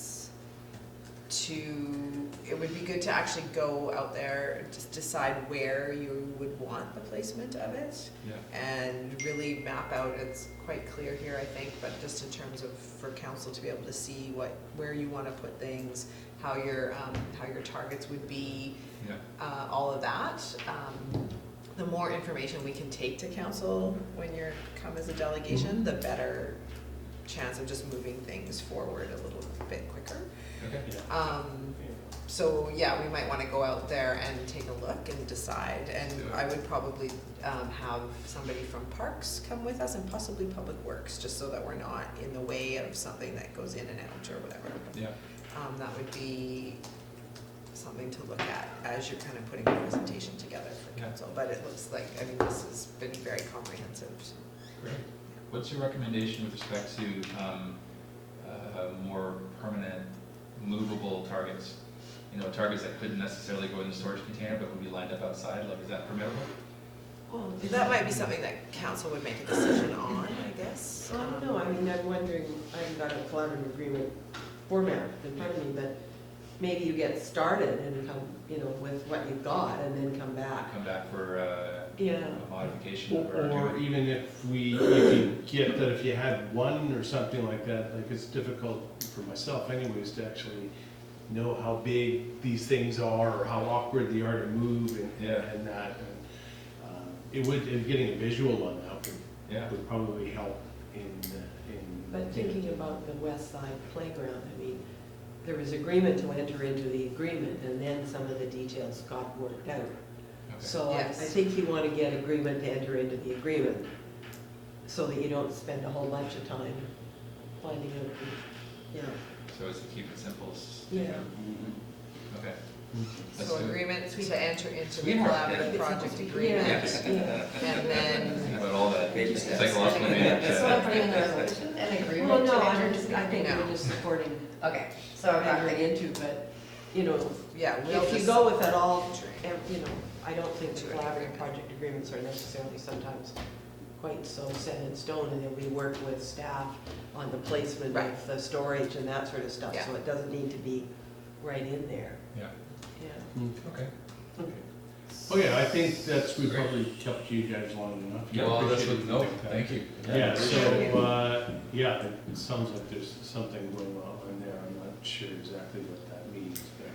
it would be good to actually go out there, just decide where you would want the placement of it. Yeah. And really map out, it's quite clear here, I think, but just in terms of, for council to be able to see where you want to put things, how your targets would be, Yeah. all of that. The more information we can take to council when you come as a delegation, the better chance of just moving things forward a little bit quicker. Okay. Yeah. So yeah, we might want to go out there and take a look and decide, and I would probably have somebody from Parks come with us and possibly Public Works, just so that we're not in the way of something that goes in and out or whatever. Yeah. That would be something to look at as you're kind of putting a presentation together for Yeah. council, but it looks like, I mean, this has been very comprehensive, so. Great. What's your recommendation with respect to more permanent, movable targets? You know, targets that couldn't necessarily go in the storage container, but would be lined up outside, like, is that permissible? Well, That might be something that council would make a decision on, I guess. No, I mean, I'm wondering, I haven't got a collaborative agreement format in front of me, but maybe you get started and come, you know, with what you've got and then come back. Come back for Yeah. a modification or Or even if you get that, if you had one or something like that, like it's difficult for myself anyways to actually know how big these things are or how awkward they are to move and that. And, getting a visual on that would probably help in. But thinking about the west side playground, I mean, there was agreement to enter into the agreement, and then some of the details got worked out. So I Yes. think you want to get agreement to enter into the agreement, so that you don't spend a whole bunch of time finding out, you know. So it's to keep it simple. Yeah. Okay. Let's So do it. agreement to enter into the Sweetheart. collaborative project agreement, Yeah. and then, Think about all that Baby steps. psychological maintenance. So I'm putting in the resolution, an Well, agreement no, to I enter just, into. I think No. we're just supporting Okay, so I've got entering the, into, but, you know, yeah, we'll if you just. go with it all, you know, I don't think the To an collaborative agreement. project agreements are necessarily sometimes quite so set in stone, and then we work with staff on the placement Right. of the storage and that sort of stuff, Yeah. so it doesn't need to be right in there. Yeah, Yeah. okay. Okay. Oh, yeah, I think we probably kept you guys long enough. Yeah, well, that's Appreciate what, no, it. thank you. Yeah, so, yeah, it sounds like there's something going on there. I'm not sure exactly what that means, but.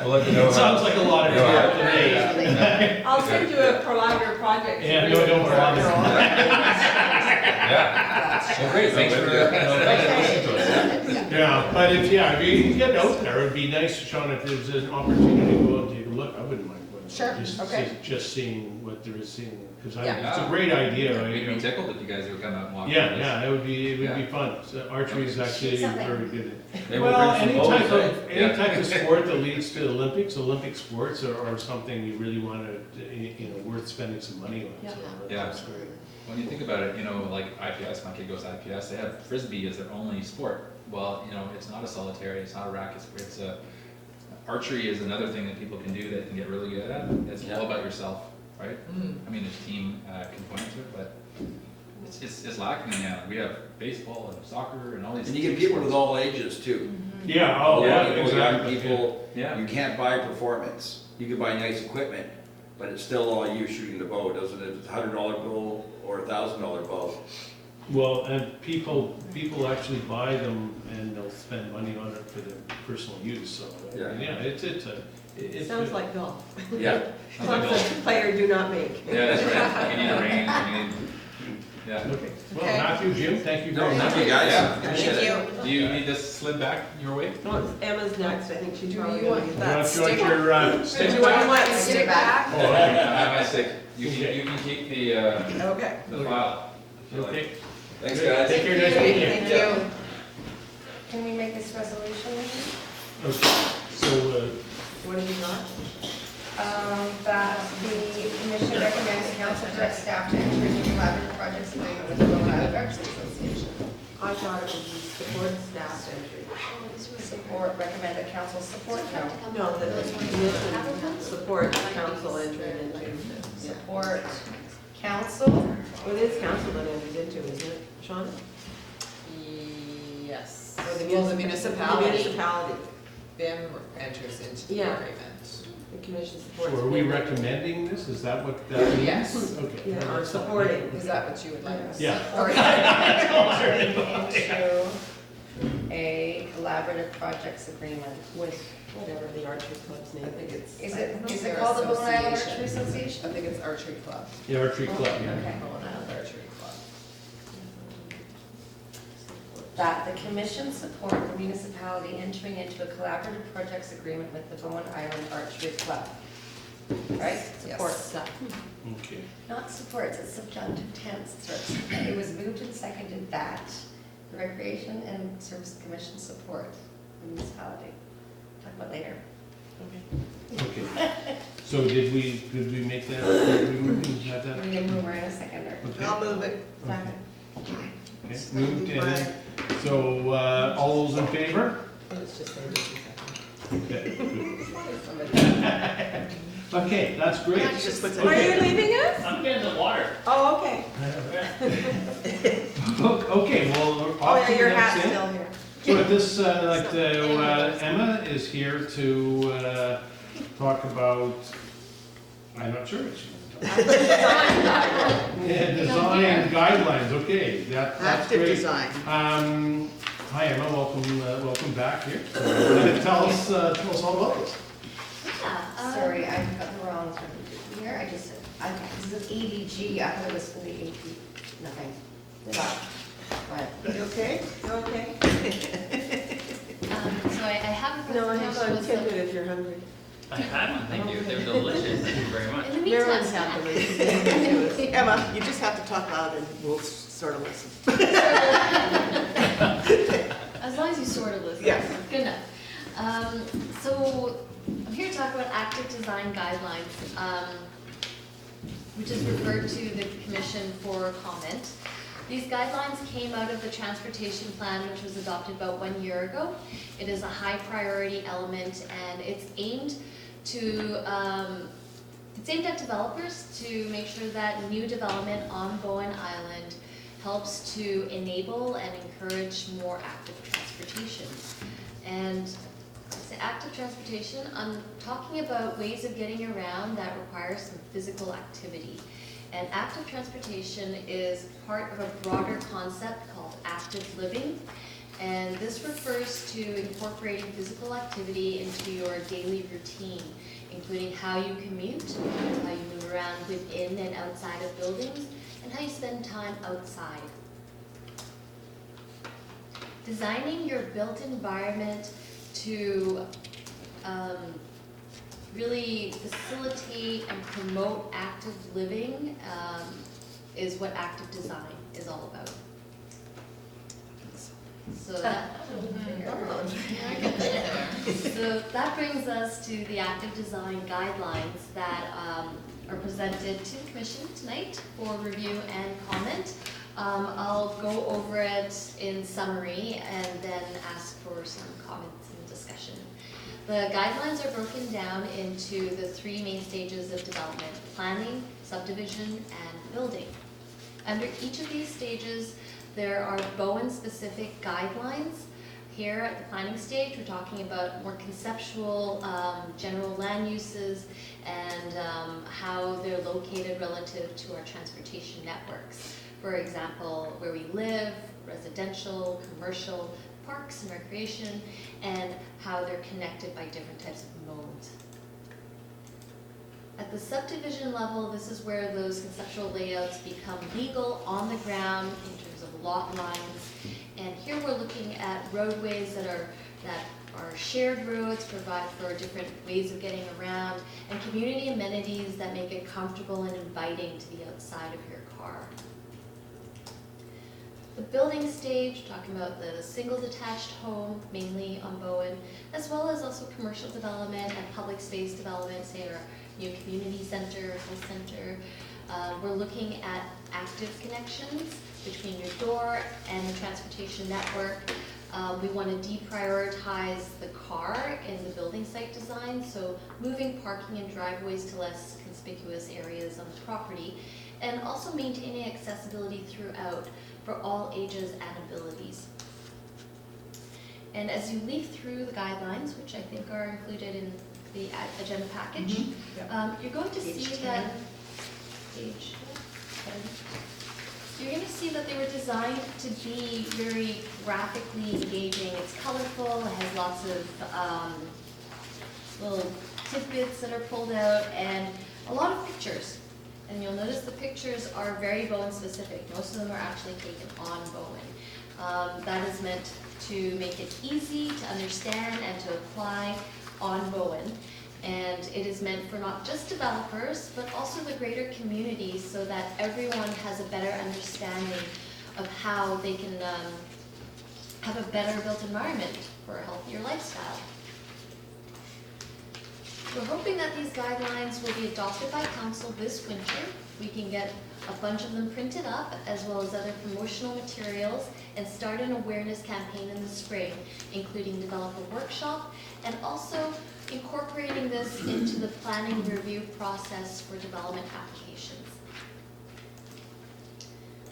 We'll let you know. It sounds like a lot of talk today. I'll send you a collaborative project. Yeah, no, don't bother. Yeah. Well, great, thanks for, listening to us. Yeah, but if you get out there, it'd be nice, Shauna, if there's an opportunity to go and take a look, I wouldn't mind going. Sure, okay. Just seeing what there is seeing, because Yeah. it's a great idea. Make me tickled if you guys would come out and walk. Yeah, with us. it would be fun. So archery is actually very good. Maybe we'll Well, bring any some type bows, of, eh? any type of sport that leads to Olympic sports are something you really want to, worth spending some money on. So Yeah. that's great. When you think about it, like IPS, my kid goes to IPS, they have Frisbee as their only sport. Well, it's not a solitary, it's not a racket, it's a, archery is another thing that people can do that can get really good at. It's all about yourself, right? I mean, there's team component to it, but it's lacking in the island. We have baseball and soccer and all these. And you get people with all ages too. Yeah, A lot yeah, of people, young exactly. people, Yeah. you can't buy performance. You can buy nice equipment, but it's still all you shooting the bow, doesn't it? It's a $100 bow or a $1,000 bow. Well, and people actually buy them and they'll spend money on it for their personal use, so, Yeah. it's It sounds like golf. Yeah. Concept player do not make. Yeah, that's right. You need a range, yeah. Okay, well, Okay. Matthew, Jim, thank you very No, much. thank you guys. Yeah. Appreciate Thank it. you. Do you need this slid back your way? No, it's Emma's next, I think she's Do probably you gonna want get You that. want Stick. your stick Do you back? want Stick stick back. back? Oh, I have my stick. You Okay. can keep the Okay. file. Okay. Thanks, guys. Take care, nice meeting you. Thank you. Can we make this resolution? Okay, so, What have you got? That the commission recommends council direct staff to enter into collaborative projects agreement with the Rhode Island Arts Association. I thought it would be support staff entry. Support, recommend that council support, No, that the commission support council entering into. Yeah. support council. Well, it is council that enters into, isn't it, Shauna? Yes. Or the Well, the The municipality, municipality, BIM enters into the Yeah. agreement. the commission so supports. are we them. recommending this? Is that what that means? Yes. Okay. Yeah, or supporting. Is that what you would like us? Yeah. Or- Into a collaborative projects agreement. With whatever the archery club's name. I think it's. Is I it think is their it called the Rhode Island association. Archery Association? I think it's Archery Club. The archery club, yeah. Okay. Rhode Island Archery Club. That the commission support the municipality entering into a collaborative projects agreement with the Bowen Island Archery Club. Right? Support Yes. staff. Okay. Not supports, it's subjunctive tense. So it was moved and seconded that the Recreation and Service Commission support the municipality. Talk about later. Okay. So did we make that, did we have that? We need a mover and a seconder. Okay. I'll move it. Second. Okay, moved and then, so, all those in favor? Let's just say this is Okay, good. Somebody- Okay, that's great. Just puts it Are you in. leaving us? I'm getting the water. Oh, okay. Okay, well, we're Oh, off yeah, to the your next hat's thing. still here. So at this, Emma is here to, talk about, I'm not sure what she's talking about. Yeah, design guidelines, okay, that's Active great. design. Hi Emma, welcome back here. Tell us all about this. Sorry, I got the wrong one here. This is ADG, I thought it was for the AP, nothing. But, You okay? You okay? So I have a No, I presentation have a with some- tidbit if you're hungry. I had one, thank you. They were delicious. Thank you very much. In the meantime, Marilyn's had them. and she gave them to us. Emma, you just have to talk loud and we'll sort of listen. as long as you sort of listen, Yeah. good enough. So I'm here to talk about active design guidelines, which is referred to the commission for comment. These guidelines came out of the transportation plan, which was adopted about 1 year ago. It is a high priority element, and it's aimed at developers to make sure that new development on Bowen Island helps to enable and encourage more active transportation. And active transportation, I'm talking about ways of getting around that require some physical activity. And active transportation is part of a broader concept called active living. And this refers to incorporating physical activity into your daily routine, including how you commute, how you move around within and outside of buildings, and how you spend time outside. Designing your built environment to really facilitate and promote active living is what active design is all about. So that brings us to the active design guidelines that are presented to the Commission tonight for review and comment. I'll go over it in summary and then ask for some comments and discussion. The guidelines are broken down into the 3 main stages of development: planning, subdivision, and building. Under each of these stages, there are Bowen-specific guidelines. Here at the planning stage, we're talking about more conceptual, general land uses and how they're located relative to our transportation networks. For example, where we live, residential, commercial, parks and recreation, and how they're connected by different types of modes. At the subdivision level, this is where those conceptual layouts become legal on the ground in terms of lot lines. And here we're looking at roadways that are shared roads, provide for different ways of getting around, and community amenities that make it comfortable and inviting to the outside of your car. The building stage, talking about the single detached home, mainly on Bowen, as well as also commercial development and public space development, say our new community center, health center. We're looking at active connections between your door and the transportation network. We want to deprioritize the car in the building site design, so moving parking and driveways to less conspicuous areas on the property, and also maintaining accessibility throughout for all ages and abilities. And as you leaf through the guidelines, which I think are included in the agenda package, you're going to see that page 10. You're going to see that they were designed to be very graphically engaging. It's colorful, it has lots of little tidbits that are pulled out, and a lot of pictures. And you'll notice the pictures are very Bowen specific. Most of them are actually taken on Bowen. That is meant to make it easy to understand and to apply on Bowen. And it is meant for not just developers, but also the greater community, so that everyone has a better understanding of how they can have a better built environment for a healthier lifestyle. We're hoping that these guidelines will be adopted by council this winter. We can get a bunch of them printed up, as well as other promotional materials, and start an awareness campaign in the spring, including developer workshop, and also incorporating this into the planning review process for development applications.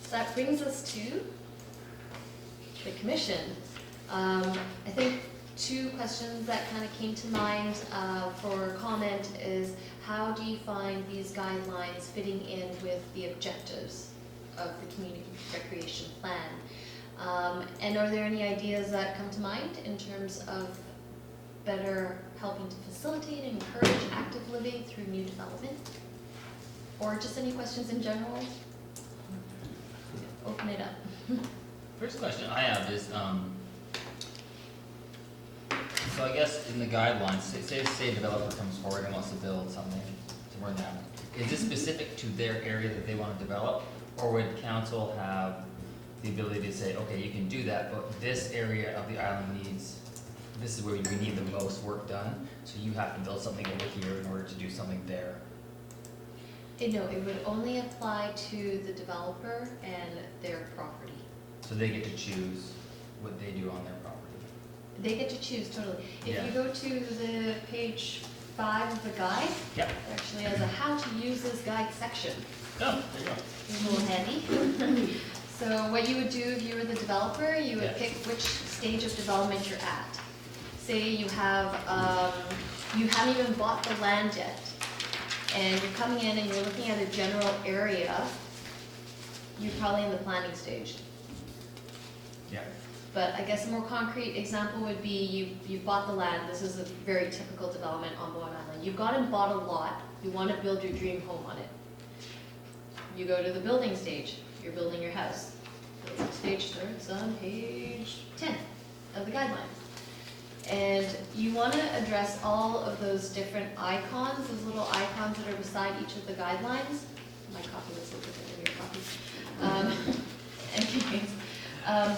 So that brings us to the commission. I think 2 questions that kind of came to mind for comment is, how do you find these guidelines fitting in with the objectives of the community recreation plan? And are there any ideas that come to mind in terms of better helping to facilitate and encourage active living through new development? Or just any questions in general? Open it up. First question I have is, so I guess in the guidelines, say a developer comes forward and wants to build something somewhere down. Is this specific to their area that they want to develop? Or would council have the ability to say, okay, you can do that, but this area of the island needs, this is where we need the most work done, so you have to build something over here in order to do something there? No, it would only apply to the developer and their property. So they get to choose what they do on their property? They get to choose totally. If Yeah. you go to the page 5 of the guide, Yep. it actually has a how to use this guide section. Oh, there you go. It's a little handy. So what you would do if you were the developer, you would Yeah. pick which stage of development you're at. say you haven't even bought the land yet, and you're coming in and you're looking at a general area, you're probably in the planning stage. Yeah. But I guess a more concrete example would be you've bought the land. This is a very typical development on Bowen Island. You've gone and bought a lot. You want to build your dream home on it. You go to the building stage. You're building your house. Building stage starts on page 10 of the guidelines. And you want to address all of those different icons, those little icons that are beside each of the guidelines. My copy looks a little different than your copy. Anyways.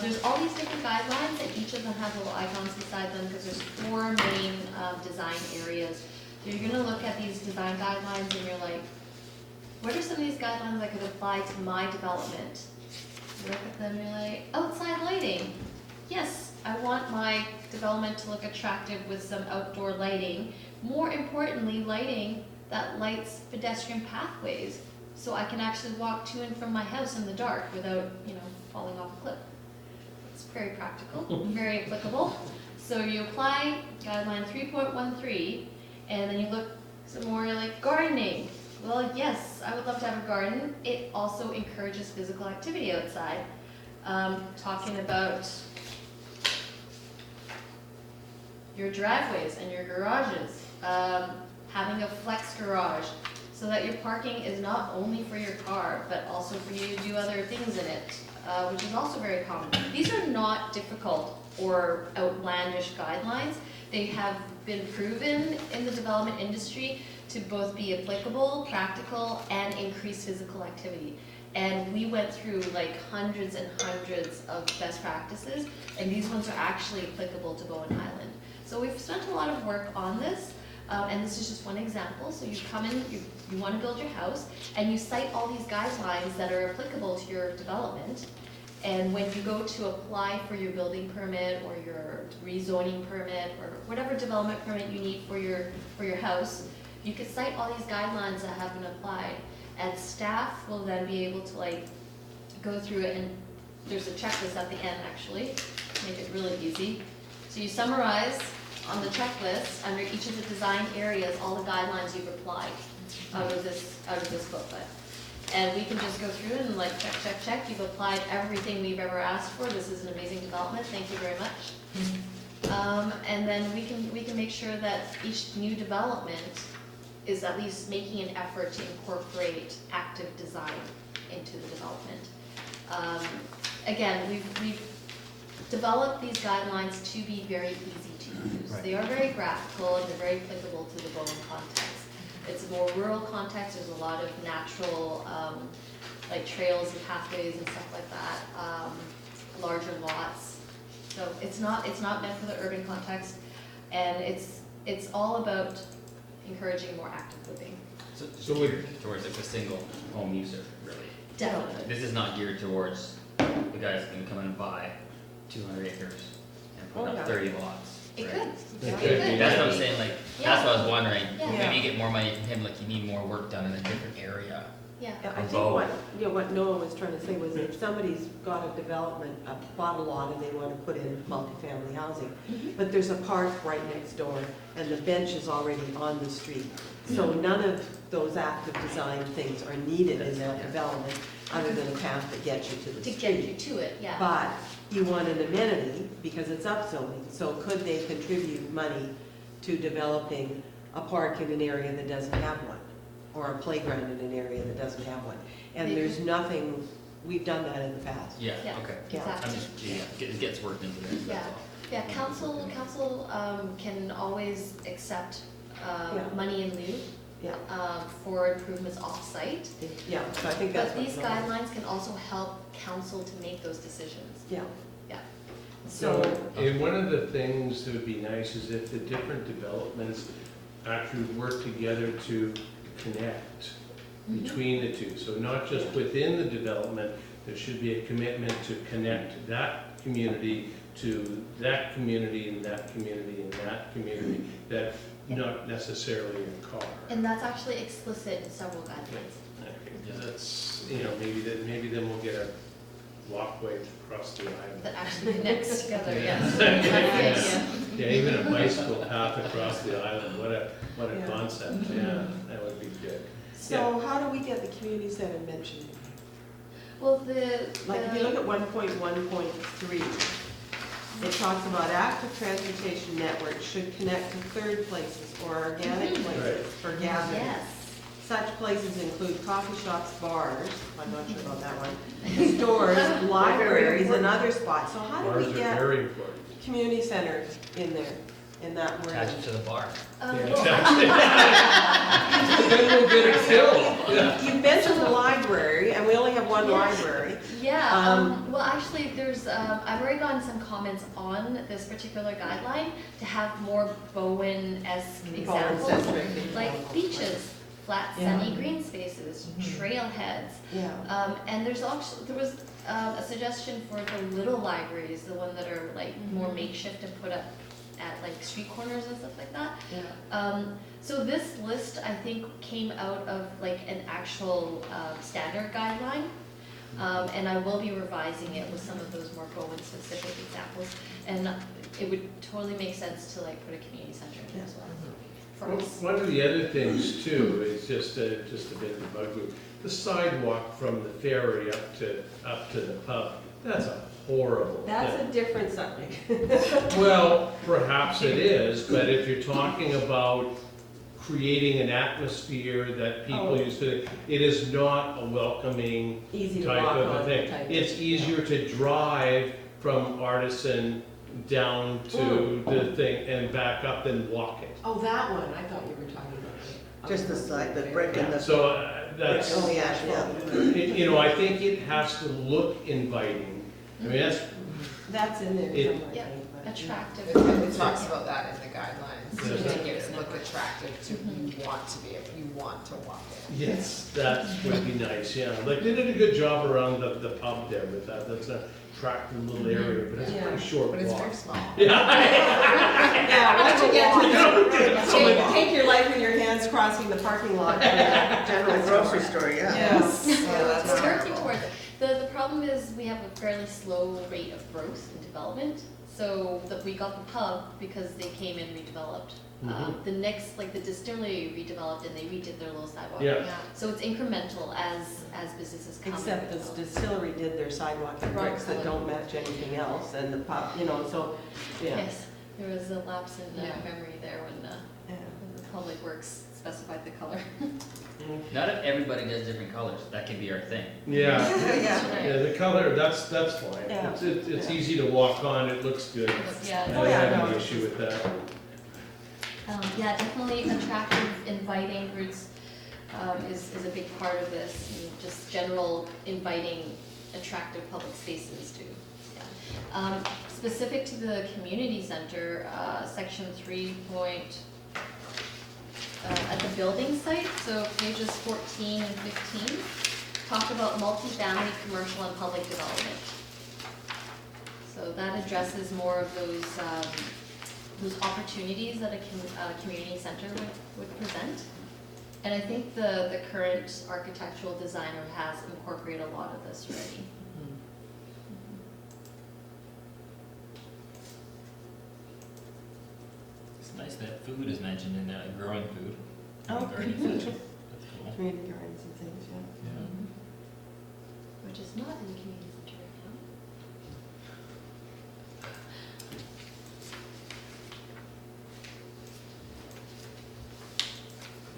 There's all these different guidelines, and each of them has little icons beside them because there's 4 main design areas. So you're going to look at these design guidelines and you're like, what are some of these guidelines that could apply to my development? You look at them and you're like, outside lighting. Yes, I want my development to look attractive with some outdoor lighting. More importantly, lighting that lights pedestrian pathways so I can actually walk to and from my house in the dark without, falling off a cliff. It's very practical, very applicable. So you apply guideline 3.13, and then you look some more like gardening. Well, yes, I would love to have a garden. It also encourages physical activity outside. Talking about your driveways and your garages. Having a flex garage so that your parking is not only for your car, but also for you to do other things in it. Which is also very common. These are not difficult or outlandish guidelines. They have been proven in the development industry to both be applicable, practical, and increase physical activity. And we went through like hundreds and hundreds of best practices, and these ones are actually applicable to Bowen Island. So we've spent a lot of work on this. And this is just one example. So you come in, you want to build your house, and you cite all these guidelines that are applicable to your development. And when you go to apply for your building permit or your rezoning permit or whatever development permit you need for your house, you can cite all these guidelines that have been applied. And staff will then be able to go through it, and there's a checklist at the end actually, to make it really easy. So you summarize on the checklist, under each of the design areas, all the guidelines you've applied out of this booklet. And we can just go through and check, check, check. You've applied everything we've ever asked for. This is an amazing development. Thank you very much. And then we can make sure that each new development is at least making an effort to incorporate active design into the development. Again, we've developed these guidelines to be very easy to use. Right. They are very graphical and they're very applicable to the Bowen context. It's a more rural context. There's a lot of natural trails and pathways and stuff like that, larger lots. So it's not meant for the urban context, and it's all about encouraging more active living. So geared towards a single home user, really. Definitely. This is not geared towards the guy that's gonna come in and buy 200 acres and put up 30 lots. It right? could. It It could be. That's what I'm saying, that's what I was wondering. Yeah. Maybe you get more money from him, you need more work done in a different area. Yeah. Yeah, I think Both. what Noah was trying to say was if somebody's got a development, bought a lot and they want to put in multifamily housing, but there's a park right next door and the bench is already on the street. So none of those active design things are needed in that development other than a path that gets you to the To street. get you to it, yeah. But you want an amenity because it's upzoning, so could they contribute money to developing a park in an area that doesn't have one? Or a playground in an area that doesn't have one? And there's nothing, we've done that in the past. Yeah, Yeah. okay. Exactly. I'm just, it gets worked into this, that's all. Yeah, council can always accept Yeah. money in lieu Yeah, for improvements off-site. yeah, so I think that's But what. these guidelines can also help council to make those decisions. Yeah, So, and one of the things that would be nice is if the different developments actually work together to connect between the two. So not just within the development, there should be a commitment to connect that community to that community and that community and that community, that not necessarily a car. And that's actually explicit in several guidelines. Because that's, maybe then we'll get a walkway across the island. That actually connects together, Yeah. yes. That's the idea. Yeah, even a bicycle path across the island, what a Yeah. concept, yeah, that would be good. So how do we get the community center mentioned? Well, the. Like, if you look at 1.1.3, it talks about active transportation networks should connect to third places or organic places for gatherings. Yes. Such places include coffee shops, bars, I'm not sure about that one, stores, libraries, and other spots. So how do Bars we are get very important. community centers in there, in that word? Attach it to the bar. Well, Then we'll get it filled. You mentioned the library, and we only have one library. yeah, well, actually, there's, I've already gotten some comments on this particular guideline to have more Bowen-esque examples, Bowen-centric. like beaches, flat Yeah. sunny green spaces, trailheads. Yeah. And there was a suggestion for the little libraries, the one that are like more makeshift and put up at like street corners and stuff like that. Yeah. So this list, I think, came out of like an actual standard guideline. And I will be revising it with some of those more Bowen-specific examples. And it would totally make sense to like put a community center in there as well. For us. One of the other things too, is just a bit of a bugaboo, the sidewalk from the ferry up to the pub, that's a horrible That's thing. a different subject. Well, perhaps it is, but if you're talking about creating an atmosphere that people Oh. used to, it is not a welcoming Easy to type walk of a on. thing. type of- It's easier to drive from Artisan down to the thing and back up than walk it. Oh, that one, I thought you were talking about. Just the side, the brick and the. So that's, Oh, yeah, yeah. you know, I think it has to look inviting. I mean, That's in there It- somewhere, I Yeah. think. but- Attractive. It talks about that in the guidelines, Yes. to make it look attractive, to you want to be, you want to walk it. yes, that would be nice, yeah. Like, they did a good job around the pub there with that. That's a attractive little area, but it's a Yeah. pretty short But it's walk. very small. Yeah, once you get Somebody- to, take your life in your hands crossing the parking lot. for the General The grocery store, yeah. Yes. Yeah, that's We're working terrible. towards it. The problem is we have a fairly slow rate of growth and development. So we got the pub because they came and redeveloped. The next, like the distillery redeveloped and they redid their little sidewalk. Yeah. So it's incremental as businesses come. Except and the develop. distillery did their sidewalk and bricks that don't match anything else, and the pub, you know, so, yeah. Yes, there was a lapse in Yeah. memory there when Yeah. the Public Works specified the color. Not if everybody does different colors, that could be our thing. Yeah, Yeah. yeah, the color, that's fine. Yeah. It's easy to walk on, it looks good. I Yeah, Oh, don't yeah, have no. any issue with that. yeah, definitely attractive, inviting routes is a big part of this. And just general inviting, attractive public spaces too. Yeah. Specific to the community center, section 3 at the building site, so pages 14 and 15, talk about multifamily, commercial, and public development. So that addresses more of those opportunities that a community center would present. And I think the current architectural designer has incorporated a lot of this already. It's nice that food is mentioned in growing food. Oh, Gardening food. That's cool. Community gardens and things, yeah. Yeah. Which is not in the community center right now.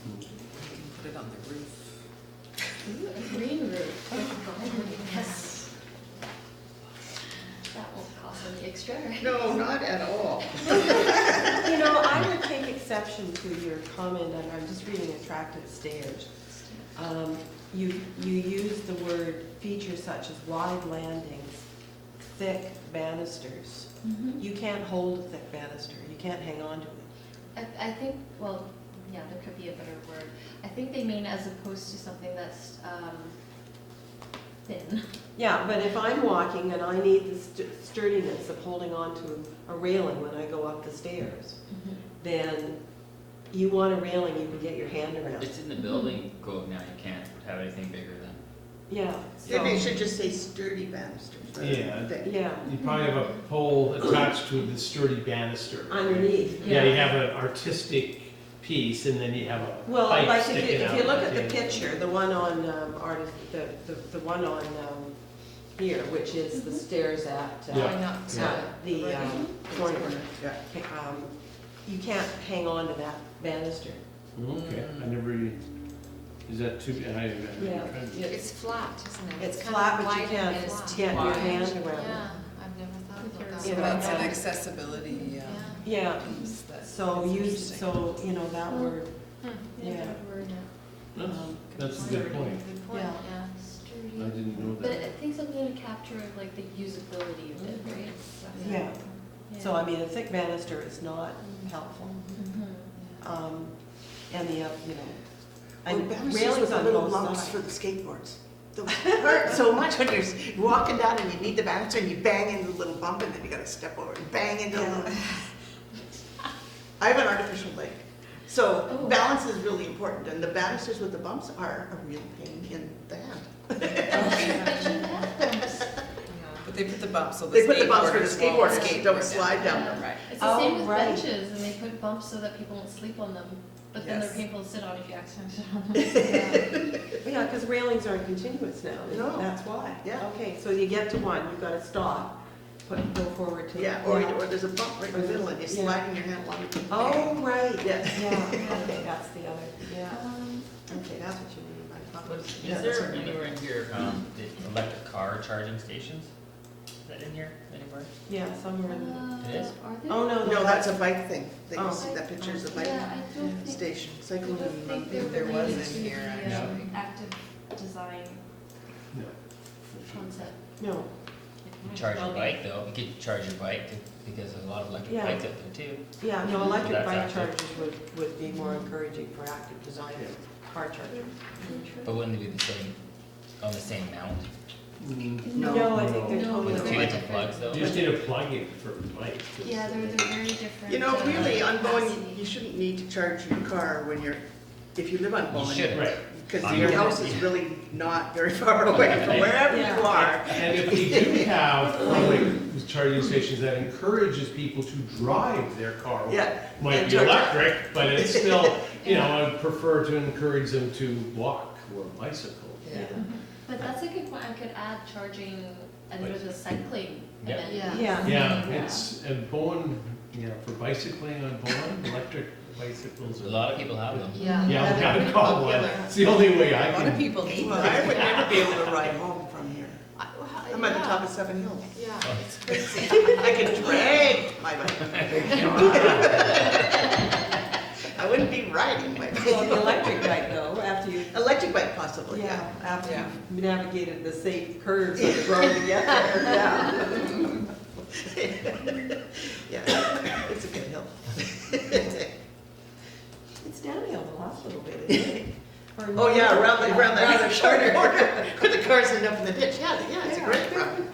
You can put it on the roof. Ooh, a green roof. Yes. That won't cost any extra, right? No, not at all. You know, I would take exception to your comment, and I'm just reading attractive stairs. You use the word features such as wide landings, thick banisters. You can't hold a thick banister, you can't hang on to it. I think, well, yeah, there could be a better word. I think they mean as opposed to something that's thin. Yeah, but if I'm walking and I need the sturdiness of holding on to a railing when I go up the stairs, then you want a railing you can get your hand around. It's in the building code now, you can't have anything bigger than. Yeah, Maybe it so, should just say sturdy banisters. rather Yeah. than thick. yeah, You probably have a pole attached to the sturdy banister. underneath, Yeah, you have an artistic piece and then you have a well, pipe like sticking out. if you look of at the end. picture, the one on, the one on, here, which is the stairs at, Yeah. Why not? the, corner, Yeah. you can't hang on to that banister. Okay, I never, is that too, I Yeah. It's flat, isn't it? It's kind flat, of but you wide can't and it's get your wide. hand around it. Yeah, I've never thought about that. You So know, that's an and- accessibility Yeah, piece that. so is use, interesting. so, you know, that word, Yeah, Yeah. that word, That's, um, that's a good point. Good point, Yeah. yeah. I sturdy. didn't know But that. I think something to capture like the usability of it, right? yeah. So I mean, a thick banister is not helpful. Mhm. And the, you know, Or and banisters railings with the on little both lumps for sides. the skateboards. Those hurt so much when you're walking down and you need the banister and you bang into the little bump and then you gotta step over and bang into the little. I have an artificial leg. So Oh. balance is really important and the banisters with the bumps are a real pain in the hand. But they put the bumps so the They put the bumps for the skateboarders won't skateboarders, don't skateboard slide down Yeah. them. Right. It's the same Oh, with right. benches, and they put bumps so that people don't sleep on them, but then they're Yes. painful to sit on if you accidentally sit on them. Yeah, because railings aren't continuous now, No. that's why. Yeah. Okay, so you get to one, you've gotta stop, go forward to. Yeah, or there's a bump right in the middle and you're Yeah. sliding your hand along. Oh, right, Yeah. yeah, okay, that's the other, yeah, Um, okay, that's what you mean by bumps. Is Yeah, that's there what I mean. anywhere in here, the electric car charging stations? Is that in here anywhere? Yeah, somewhere in the, It is? Are there? oh, no, No, that's a bike thing. That you Oh. see, that picture is a bike Yeah, I don't think, station, I cycling don't and think run. they're There was related in to here, the actually. active design No. concept. no, You charge your bike though, you could charge your bike because there's a lot of electric Yeah. bikes out there too. yeah, no, electric That's bike active. chargers would be more encouraging for active design than car chargers. But wouldn't they be the same, on the same mount? No, I think they're No, totally. With two they're different plugs though? You just need to plug it for bike. Yeah, they're very different. You know, really, on Bowen, capacity. you shouldn't need to charge your car when you're, if you live on You Bowen. shouldn't. Right. Because On your Bowen, house is yeah. really not very far away from wherever Yeah. you are. And if we do have public charging stations that encourages people to drive their car. Yeah. Might And be charge- electric, but it's still, you know, I'd prefer to encourage them to walk or bicycle. Yeah. But that's a good point, I could add charging under the cycling Yeah. event. Yeah. Yeah, it's, and Bowen, yeah, for bicycling on Bowen, electric bicycles A are. lot of people have them. Yeah. Yeah, we they're gotta pretty call one. popular. It's the only way I A lot of can. people need Well, them. I would never be able to ride home from here. I'm at the top of Seven Hills. Yeah, it's crazy. I could drag my bike. I wouldn't be riding my Well, the bike. electric bike though, after you, Electric bike possibly, yeah, yeah. after Yeah. you've navigated the safe curves of the road to get there, yeah. Yeah, it's a good hill. It's downhill the last little bit, isn't it? Or Oh, yeah, around the the shorter corner where the cars end up in the ditch. Yeah, it's a Yeah. great run.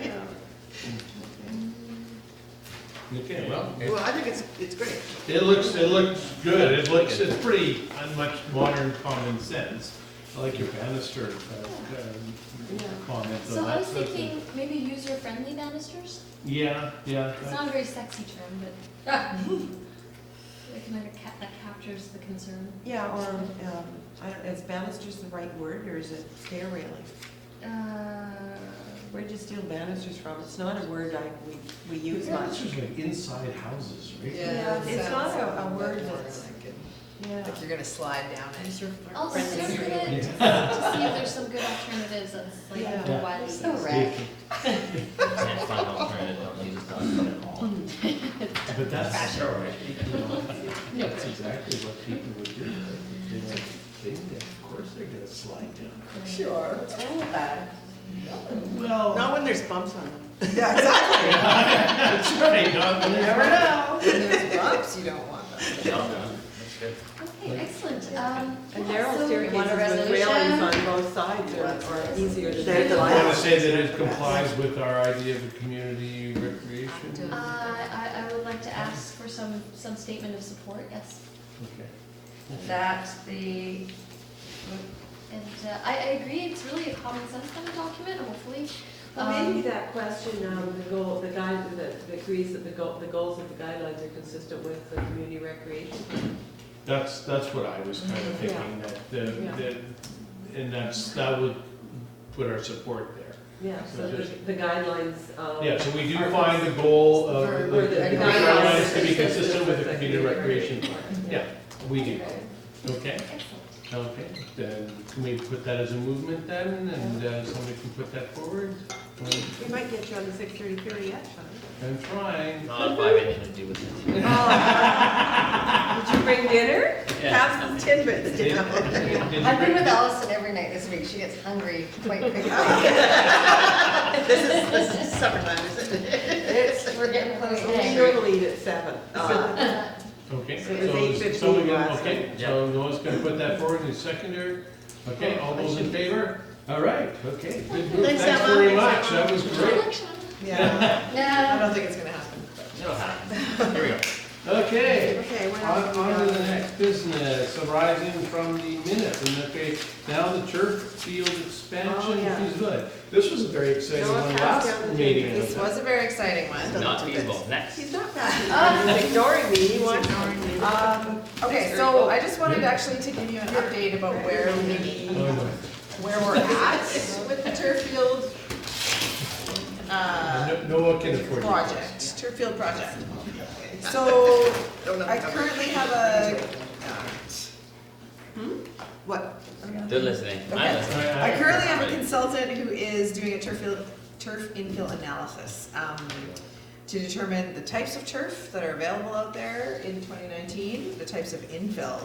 Yeah. Okay, well, Well, I think it's great. it looks good. It's pretty much modern common sense. I like your banister comment. So though. I was That's a- thinking, maybe user-friendly banisters? Yeah, yeah. It's not a very sexy term, but it kind of that captures the concern. Yeah, or, I don't, is banisters the right word, or is it stair railing? Where'd you steal banisters from? It's not a word we use Yeah, much. it's just like inside houses, right? Yeah, it it's not sounds a word like more that's- like it- Yeah. Like you're gonna slide down it. I'll Friendly search stair it railing. to see if there's some good alternatives that's like Yeah. more widely So used. right. Can't find alternative, don't use it at all. But that's, that's exactly what people would do. If they like a thing, then of course they're gonna slide down. Sure. What's wrong with that? Well, Not when there's bumps on them. that's right, not when Never know. When there's bumps, you don't want them. Okay, excellent. And narrow so- staircases Want a with railings resolution? on both sides are easier to They're do. the I want last. to say that it complies with our idea of a community recreation. I would like to ask for some statement of support, yes. Okay. That the And I agree, it's really a common sense kind of document, hopefully. Well, maybe that question, the guide that agrees that the goals of the guidelines are consistent with the community recreation plan. That's what I was kind of thinking, and that would put our support there. Yeah, So so just- the guidelines. Yeah, so we do find the goal of Or the the guidelines to be guidelines consistent with the community recreation. plan. Yeah, we do. Okay. Okay, Excellent. okay, then can we put that as a movement then, and somebody can put that forward? We might get you on the 6:30 ferry yet, Shauna. I'm trying. Not if I have anything to do with it. Did you bring dinner? Yeah. Have some tidbits, Did- you know. did you I've been bring- with Allison every night this week. She gets hungry quite quickly. This is summertime, isn't it? We're getting close to We hangry. normally eat at 7. Okay, So it was so is 8:15 someone gonna, last okay, night. so Noah's gonna put that forward in seconder. Okay, all those in favor? All right, okay, good group, Thanks, thanks Emma. very much, that was great. Yeah, I No. don't think it's gonna happen. It'll happen. Here we go. Okay, Okay, what else do we on to got? the next business arising from the minutes, and okay, now the turf field Oh, expansion yeah. feasibility. This was a very exciting Noah one passed last down the meeting. This was a very exciting one. Not feasible. Next. He's not passing. He's ignoring me. He wants ignoring me. Okay, so I just wanted actually to give you an update about where Oh, no. we're at with the turf field Noah can afford it. project, turf field project. So I currently have a, What? They're listening. I'm Okay. listening. I currently have a consultant who is doing a turf infill analysis to determine the types of turf that are available out there in 2019, the types of infill,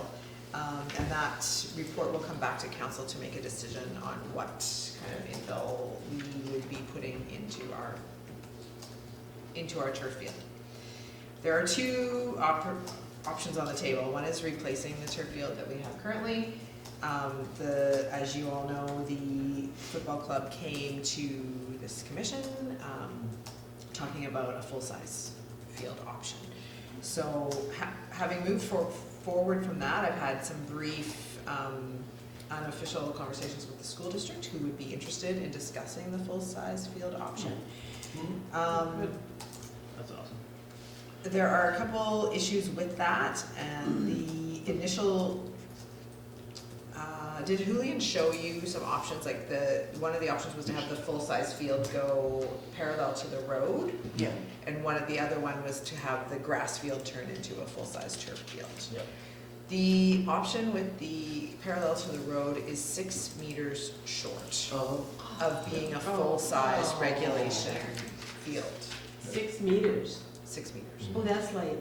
and that report will come back to council to make a decision on what kind of infill we would be putting into our turf field. There are two options on the table. One is replacing the turf field that we have currently. As you all know, the football club came to this commission talking about a full-size field option. So having moved forward from that, I've had some brief unofficial conversations with the school district who would be interested in discussing the full-size field option. That's awesome. There are a couple issues with that, and the initial, did Julian show you some options, like one of the options was to have the full-size field go parallel to the road? Yeah. And the other one was to have the grass field turn into a full-size turf field. Yep. The option with the parallel to the road is 6 meters short of being a full-size regulation field. 6 meters. 6 meters. Oh, that's like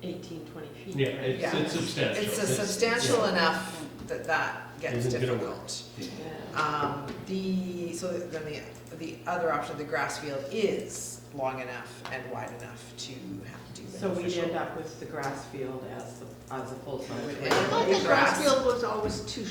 18, 20 feet. Yeah, Yeah. it's substantial. It's substantial enough that gets Isn't gonna difficult. Yeah. The other option, the grass field, is long enough and wide enough to do So we'd beneficial. end up with the grass field as a full-size. Would I end up thought with the grass grass. field was always too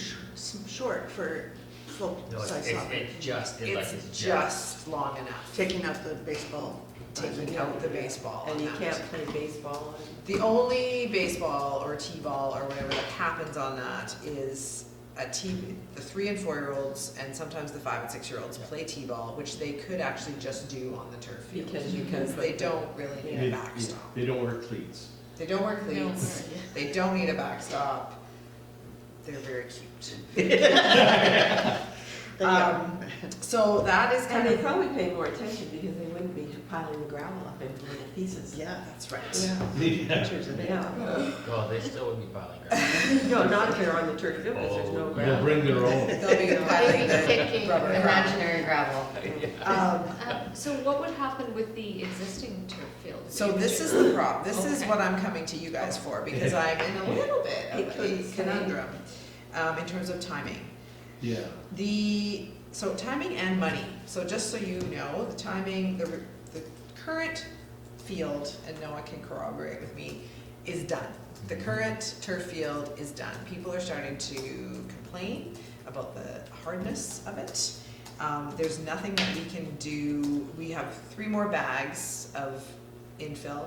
short for No, it's, full-size soccer. it's just, It's just long enough, Taking out the baseball. taking out the baseball. And you on can't that. play baseball on The only baseball or t-ball or whatever that happens on that is the 3 and 4-year-olds and sometimes the 5 and 6-year-olds play t-ball, which they could actually just do on the turf field. Because you can Because put they the- don't really need They- a backstop. They don't wear cleats. They don't wear They don't cleats, wear- they don't need a backstop, they're very cute. So that is And kind they of, probably pay more attention because they wouldn't be piling the gravel up into little pieces. Yeah. that's right. Yeah. Pictures of it. Yeah. well, they still would be piling grass. No, not if they're on the turf field because there's no Oh. They'll gravel. bring their own. They'll be piling the Kicking. rubber ground. Imaginary gravel. So what would happen with the existing turf field? So this is the this is Okay. what I'm coming to you guys for, because I'm in a little bit of a Please, conundrum in terms of timing. Yeah. So timing and money. So just so you know, the timing, the current field, and Noah can corroborate with me, is done. The current turf field is done. People are starting to complain about the hardness of it. There's nothing that we can do. We have 3 more bags of infill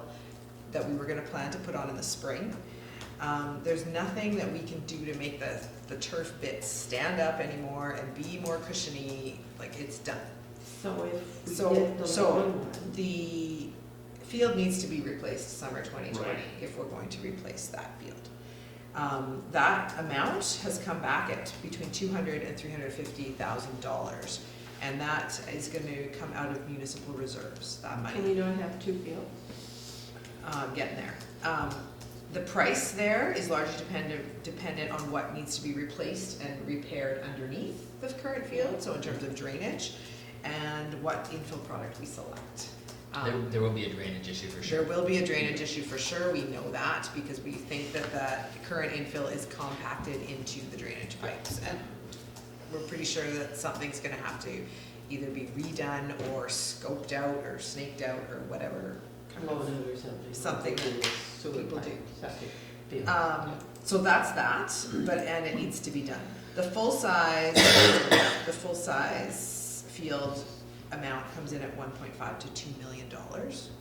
that we were gonna plan to put on in the spring. There's nothing that we can do to make the turf bits stand up anymore and be more cushiony, like it's done. So if we So- did the so- long one, The field needs to be replaced summer 2020 Right. if we're going to replace that field. That amount has come back at between $200,000 and $350,000, and that is going to come out of municipal reserves, that money. can you not have two fields? Getting there. The price there is largely dependent on what needs to be replaced and repaired underneath the current field, so in terms of drainage, and what infill product we select. There will be a drainage issue for There sure. will be a drainage issue for sure, we know that, because we think that the current infill is compacted into the drainage pipes. And we're pretty sure that something's gonna have to either be redone or scoped out or snaked out or whatever. kind of- Loaded or something. Something Like the sewer people pipe, do. septic field. So that's that, and it needs to be done. The full size field amount comes in at $1.5 to $2 million.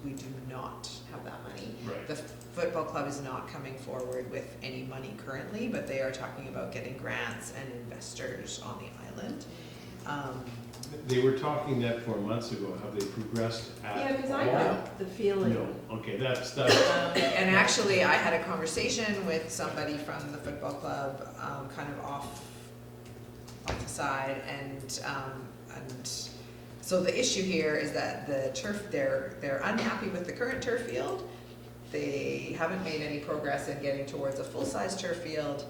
We do not have that money. Right. The football club is not coming forward with any money currently, but they are talking about getting grants and investors on the island. They were talking that 4 months ago, have they progressed at all? Yeah, because I got the feeling. No, okay, that's, And actually, I had a conversation with somebody from the football club, kind of off the side, and so the issue here is that the turf, they're unhappy with the current turf field. They haven't made any progress in getting towards a full-size turf field,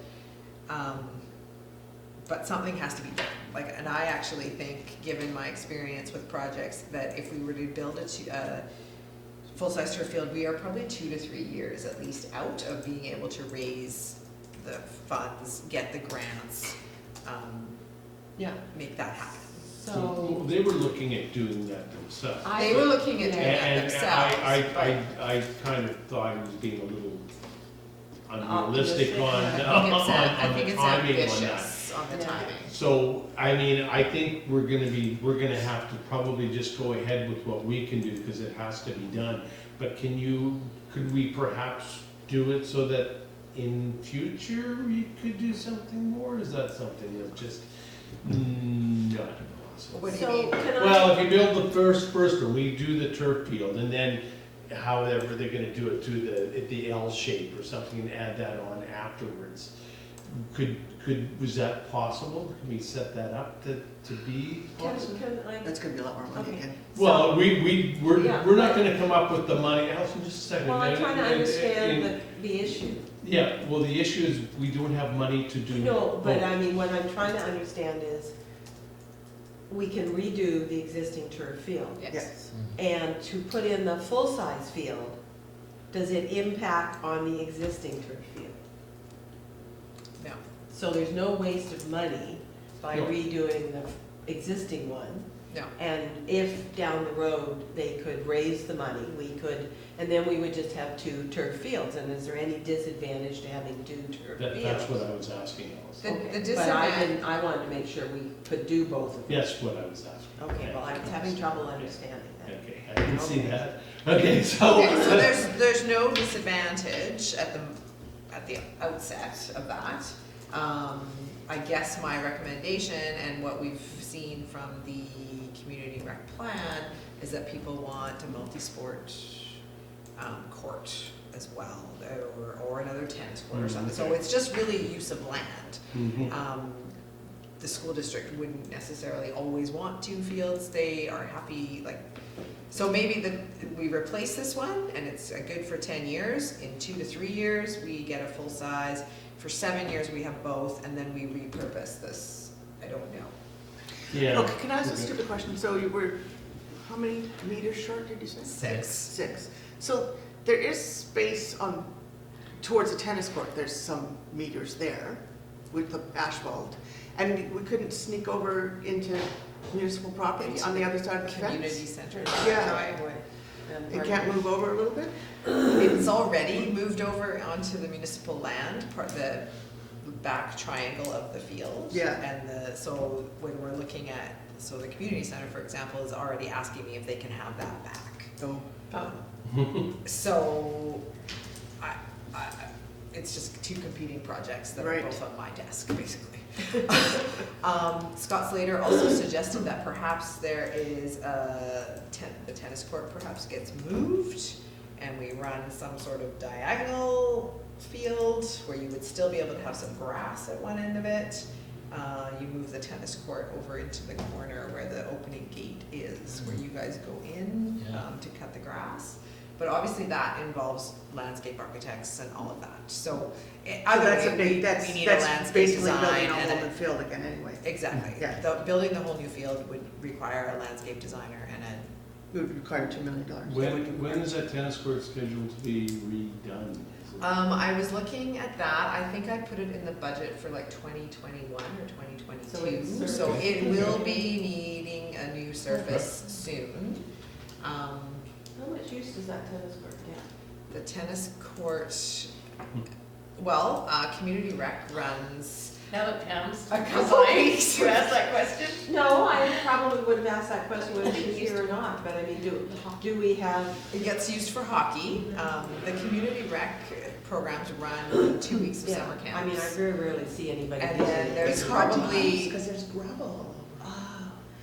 but something has to be done. Like, and I actually think, given my experience with projects, that if we were to build a full-size turf field, we are probably 2 to 3 years at least out of being able to raise the funds, get the grants, Yeah, make that happen. so. they were looking at doing that themselves. They were looking at doing it And themselves, I kind of thought I was being a little unrealistic Optimistic, on, yeah. I on think the it's timing on that. ambitious on the Yeah. timing. So, I mean, I think we're gonna have to probably just go ahead with what we can do, because it has to be done. But could we perhaps do it so that in future we could do something more? Is that something that's just not possible? What do you So mean? can I? Well, if you build the first one, we do the turf field, and then however they're gonna do it to the L shape or something, and add that on afterwards. Was that possible? Can we set that up to be possible? Can I? That's gonna be a lot more money Okay. again. Well, we're Yeah. not gonna come up with the money, Allison, just a second. Well, I'm trying to understand And- the issue. Yeah, well, the issue is we don't have money to do. No, but both. I mean, what I'm trying to understand is, we can redo the existing turf field. Yes. And to put in the full-size field, does it impact on the existing turf field? No. So there's no waste of money by No. redoing the existing one? No. And if down the road they could raise the money, we could, and then we would just have 2 turf fields, and is there any disadvantage to having 2 turf fields? That's what I was asking, Allison. The Okay, but I disadvantage, didn't, I wanted to make sure we could do both of them. That's what I was asking. Okay, well, I was having trouble understanding that. Okay, I didn't see Okay. that. Okay, so. okay, so there's no disadvantage at the outset of that. I guess my recommendation and what we've seen from the community rec plan is that people want a multi-sport court as well, or another tennis court or something. So Okay. it's just really use of land. Mhm. The school district wouldn't necessarily always want 2 fields, they are happy, like, so maybe we replace this one and it's good for 10 years, in 2 to 3 years, we get a full size, for 7 years we have both, and then we repurpose this, I don't know. Yeah. Okay, can I ask a stupid question? So you were, how many meters short did you say? 6. 6. So there is space towards the tennis court, there's some meters there with the asphalt. And we couldn't sneak over into municipal property on the other side of the Community fence? center. Yeah. driveway. It can't move over a little bit? It's already moved over onto the municipal land, the back triangle of the field. Yeah. And so when we're looking at, so the community center, for example, is already asking me if they can have that back. Oh. So, it's just two competing projects that are Right. both on my desk, basically. Scott Slater also suggested that perhaps there is the tennis court perhaps gets moved, and we run some sort of diagonal field where you would still be able to have some grass at one end of it. You move the tennis court over into the corner where the opening gate is, where you guys go in Yeah. to cut the grass. But obviously that involves landscape architects and all of that. So either that's way, a big, we need a that's landscape basically design building a and whole new field again anyway. exactly. Yeah. Building the whole new field would require a landscape designer and a It would require $2 million. When is that tennis court scheduled to be redone? Is it- I was looking at that, I think I put it in the budget for like 2021 or 2022, so it will be needing a new surface soon. How much use does that tennis court get? The tennis court, well, Community Rec runs Now that Pam's a couple resigned, weeks. you asked that question? No, I probably would have asked that question whether she's here or not, but I mean, do we have, It gets used for hockey. The Community Rec programs run 2 weeks of yeah, summer camps. I mean, I very rarely see anybody. And using then it. there's It's hard to use probably because there's gravel all over.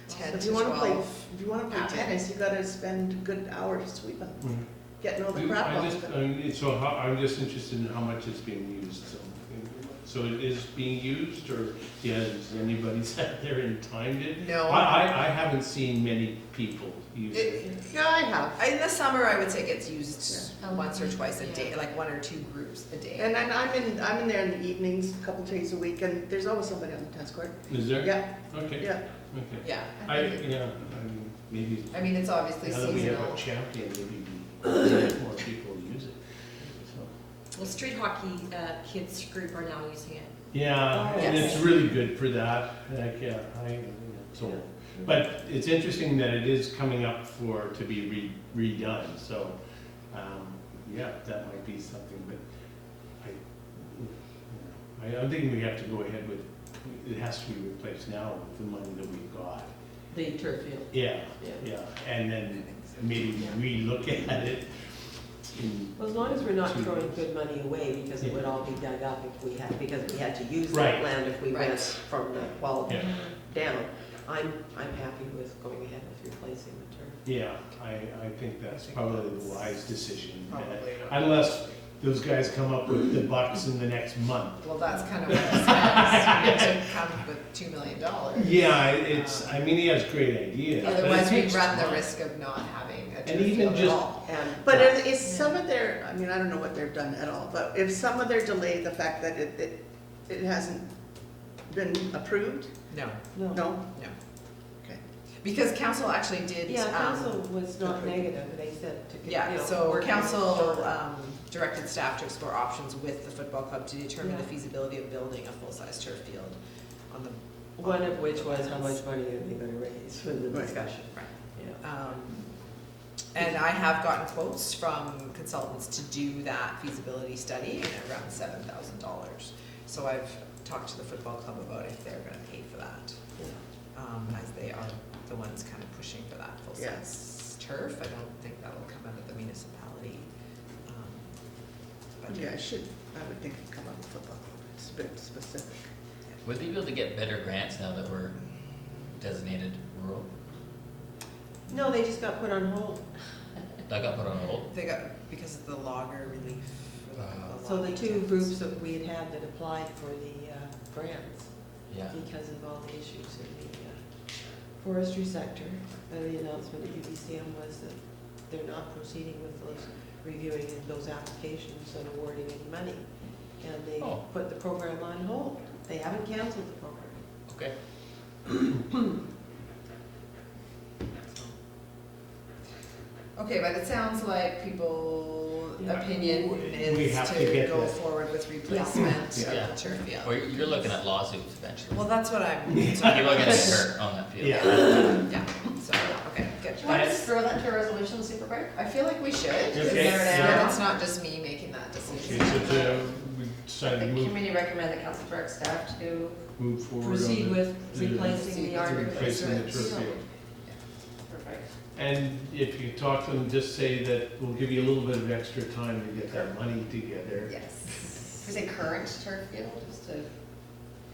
10 If to you wanna play, 12. if you wanna play happen. tennis, you gotta spend a good hour sweeping, Mhm. getting all the Do- crap I off. just, of I it. mean, so how, I'm just interested in how much it's being used, so it is being used, or, yeah, has anybody sat there and timed it? No. I haven't seen many people use it. Yeah, I have. In the summer, I would say it gets used Yeah. once or twice a day, like 1 or 2 groups a day. And then I'm in there in the evenings, a couple days a week, and there's always somebody on the tennis court. Is there? Yeah, Okay, yeah. okay. Yeah, I mean, maybe, I mean, it's obviously now that we have seasonal. a champion, maybe more people use it. So. Well, street hockey kids group are now using it. Yeah, Oh, and yes. it's really good for that, like, yeah, so, but it's interesting that it is coming up to be redone, so, yeah, that might be something, but I'm thinking we have to go ahead with, it has to be replaced now with the money that we've got. The turf field. Yeah, Yeah. yeah, and then maybe relook at it in, Well, as long as we're not 2 throwing years. good money away, because it would all be dug up if we had, because we had to use Right. that land if we Right. went from the wall Yeah. down. I'm happy with going ahead with replacing the turf. yeah, I think that's probably the wise decision. Probably. Unless those guys come up with the bucks in the next month. Well, that's kind of what it says. You need to come with $2 million. Yeah, it's, I mean, he has great ideas. but it Otherwise, we takes run the time. risk of not having a And turf even field at just- all. And But is some of their, I mean, I don't know what they've done at all, but if some of their delay, the fact that it hasn't been approved? No, no. No? no. Okay. Because council actually did. Yeah, council was not negative, they said to, you Yeah, know, so work with council Shauna. directed staff to explore options with the football club to determine the Yeah. feasibility of building a full-size turf field on the. One of which was how much money are they gonna raise for the Right. discussion. Right. Yeah. And I have gotten quotes from consultants to do that feasibility study at around $7,000. So I've talked to the football club about if they're gonna pay for that, as they are the ones kind of pushing for that full-size turf. I don't think that'll come out of the municipality. budget. Yeah, I would think it'd come up with football. It's a bit specific. Would they be able to get better grants now that we're designated rural? No, they just got put on hold. That got put on hold? They got, because of the logger relief. For the So the logging two temps. groups that we had that applied for the grants, Yeah. because of all the issues in the forestry sector, the announcement at UBCM was that they're not proceeding with those, reviewing those applications and awarding any money. And they Oh. put the program on hold. They haven't canceled the program. Okay. Okay, but it sounds like people's Yeah. opinion We is have to to get go that. forward with replacement Yeah. of the turf field. Or you're looking at lawsuits eventually. Well, that's what I'm. People are gonna get hurt on that field. Yeah. Yeah, so, okay, good. Do you want to just throw that to a resolution, super quick? I feel like we should, Okay. then it's not just me making that Okay, decision. so we decided to The move, committee recommend the council direct staff to, move forward on Proceed the- with the- replacing the to article. replacing the turf field. perfect. And if you talk to them, just say that we'll give you a little bit of extra time to get that money together. Yes. Is it current turf field, just to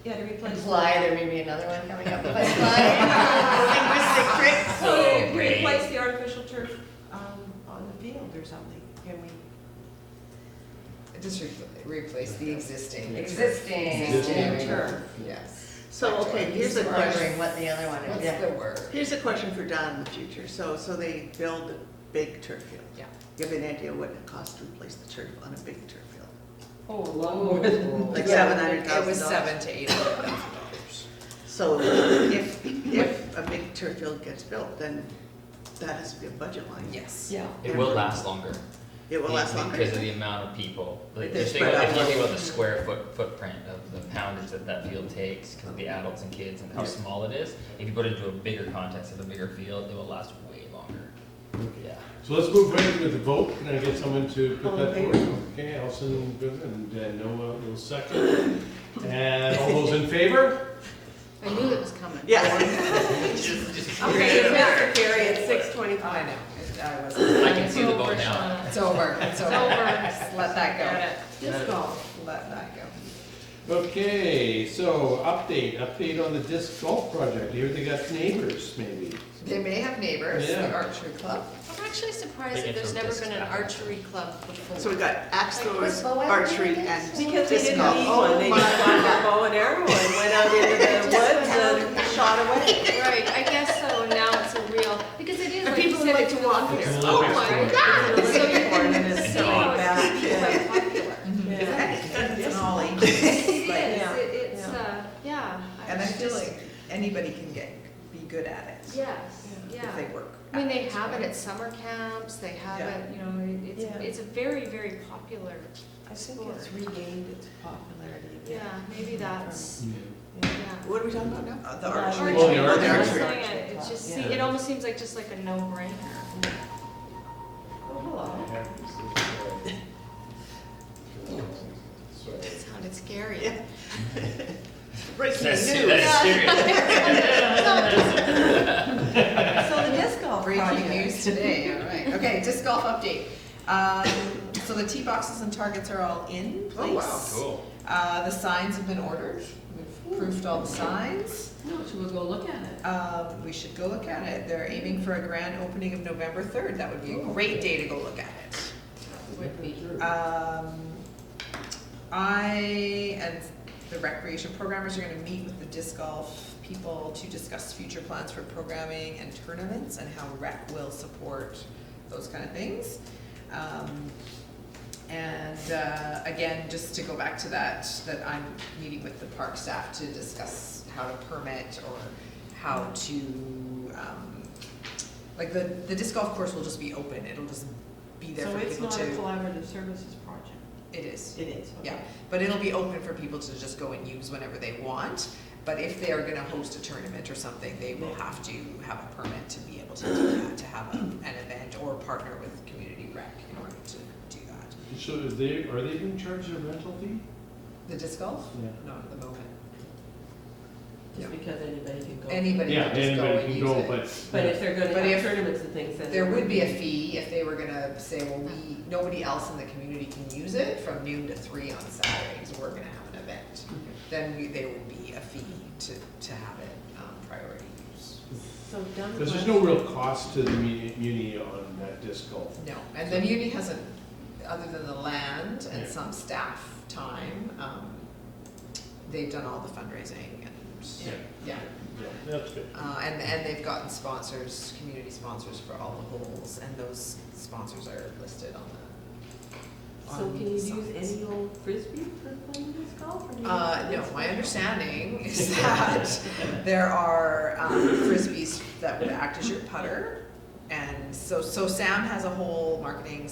Yeah, to replace. imply there may be another one coming up? But Linguistic trick. So to great. replace the artificial turf, on the field or something, can we? Just replace the existing. Existing turf. Yes. So, okay, here's a Just question. wondering what the other one is. What's the word? Here's a question for Don in the future. So they build a big turf field. Yeah. You have an idea what it costs to replace the turf on a big turf field? Oh, a lot more than. Like Yeah, $700,000? It was $700,000 to $800,000. So if a big turf field gets built, then that has to be a budget line. Yes. Yeah. It will last longer. It will last longer. Because of the amount of people. Like, They're just think spread about, out if you think more. about the square footprint of the poundage that field takes, because of the adults and kids and how small it is, if you put it into a bigger context of a bigger field, it will last way longer. Yeah. So let's move right with the vote. Can I get someone to put All in that favor? forward? Okay, Allison, and Noah will second. And all those in favor? I knew it was coming. Yeah. Okay, you have to carry at 6:25. I know. I wasn't. I can see the vote now. It's over. It's over. Just let that go. Disc golf. Let that go. Okay, so update on the disc golf project. Here they got neighbors, maybe. They may have neighbors, Yeah. the archery club. I'm actually surprised They that get there's their never discs been an back. archery club before. So we got axe Like throwers, football, archery, everything and is? Because they disc didn't golf. need Oh, one, they my just got their bow and arrow and went out into the woods and shot away. Right, I guess so, now it's a real, because it is For like you people who said, like it's to an walk Olympic It's an sport. Olympic Oh my sport. God! It's an So Olympic you sport and can it's see so how bad. it's quite popular. It's an all ages. It is, Yeah. it's, yeah. And I feel just- like anybody can be good at it Yes, yeah. if they work. I mean, they at have it at summer camps, they have Yeah. it, you know, Yeah. it's a very, very popular I think sport. it's regained its popularity again. Yeah, maybe that's, Yeah. yeah. What are we talking about now? The Yeah. archery. Oh, the Archery, archery. that's Archery. what I'm saying, it just, Yeah. it almost seems like just like a no-brainer. Oh, hello. It sounded scary. Yeah. Breaking That's news. that's serious. So the disc golf Breaking project. news today, all right. Okay, disc golf update. So the tee boxes and targets are all in place. Oh, wow. Cool. The signs have been ordered. We've proofed all the signs. No, should we go look at it? We should go look at it. They're aiming for a grand opening of November 3rd. That would be a great day to go look at it. Would be. I and the recreation programmers are gonna meet with the disc golf people to discuss future plans for programming and tournaments and how rec will support those kind of things. Again, just to go back to that I'm meeting with the park staff to discuss how to permit or how to, like the disc golf course will just be open. It'll just be there So for it's people not to. a collaborative services project? It is. It is, okay. Yeah, but it'll be open for people to just go and use whenever they want. But if they are gonna host a tournament or something, they will have to have a permit to be able to do that, to have an event or partner with community rec in order to do that. So are they being charged a rental fee? The disc golf? Yeah. Not at the moment. Just because anybody can go. Anybody Yeah, can just go anybody and can use go, it. But if they're gonna But have if tournaments and things, then. There would be a fee if they were gonna say, well, nobody else in the community can use it from noon to 3 on Saturdays, we're gonna have an event. Then there would be a fee to have it priority use. So done. Because there's no real cost to the muni on that disc golf. No, and the muni hasn't, other than the land and some staff time, they've done all the fundraising and, Yeah. yeah. Yeah, that's good. And they've gotten sponsors, community sponsors for all the holes, and those sponsors are listed on the. So on can you the use signs. any old frisbee for playing disc golf? or do you No, have to my have understanding is that there are frisbees that would act as your putter. And so Sam has a whole marketing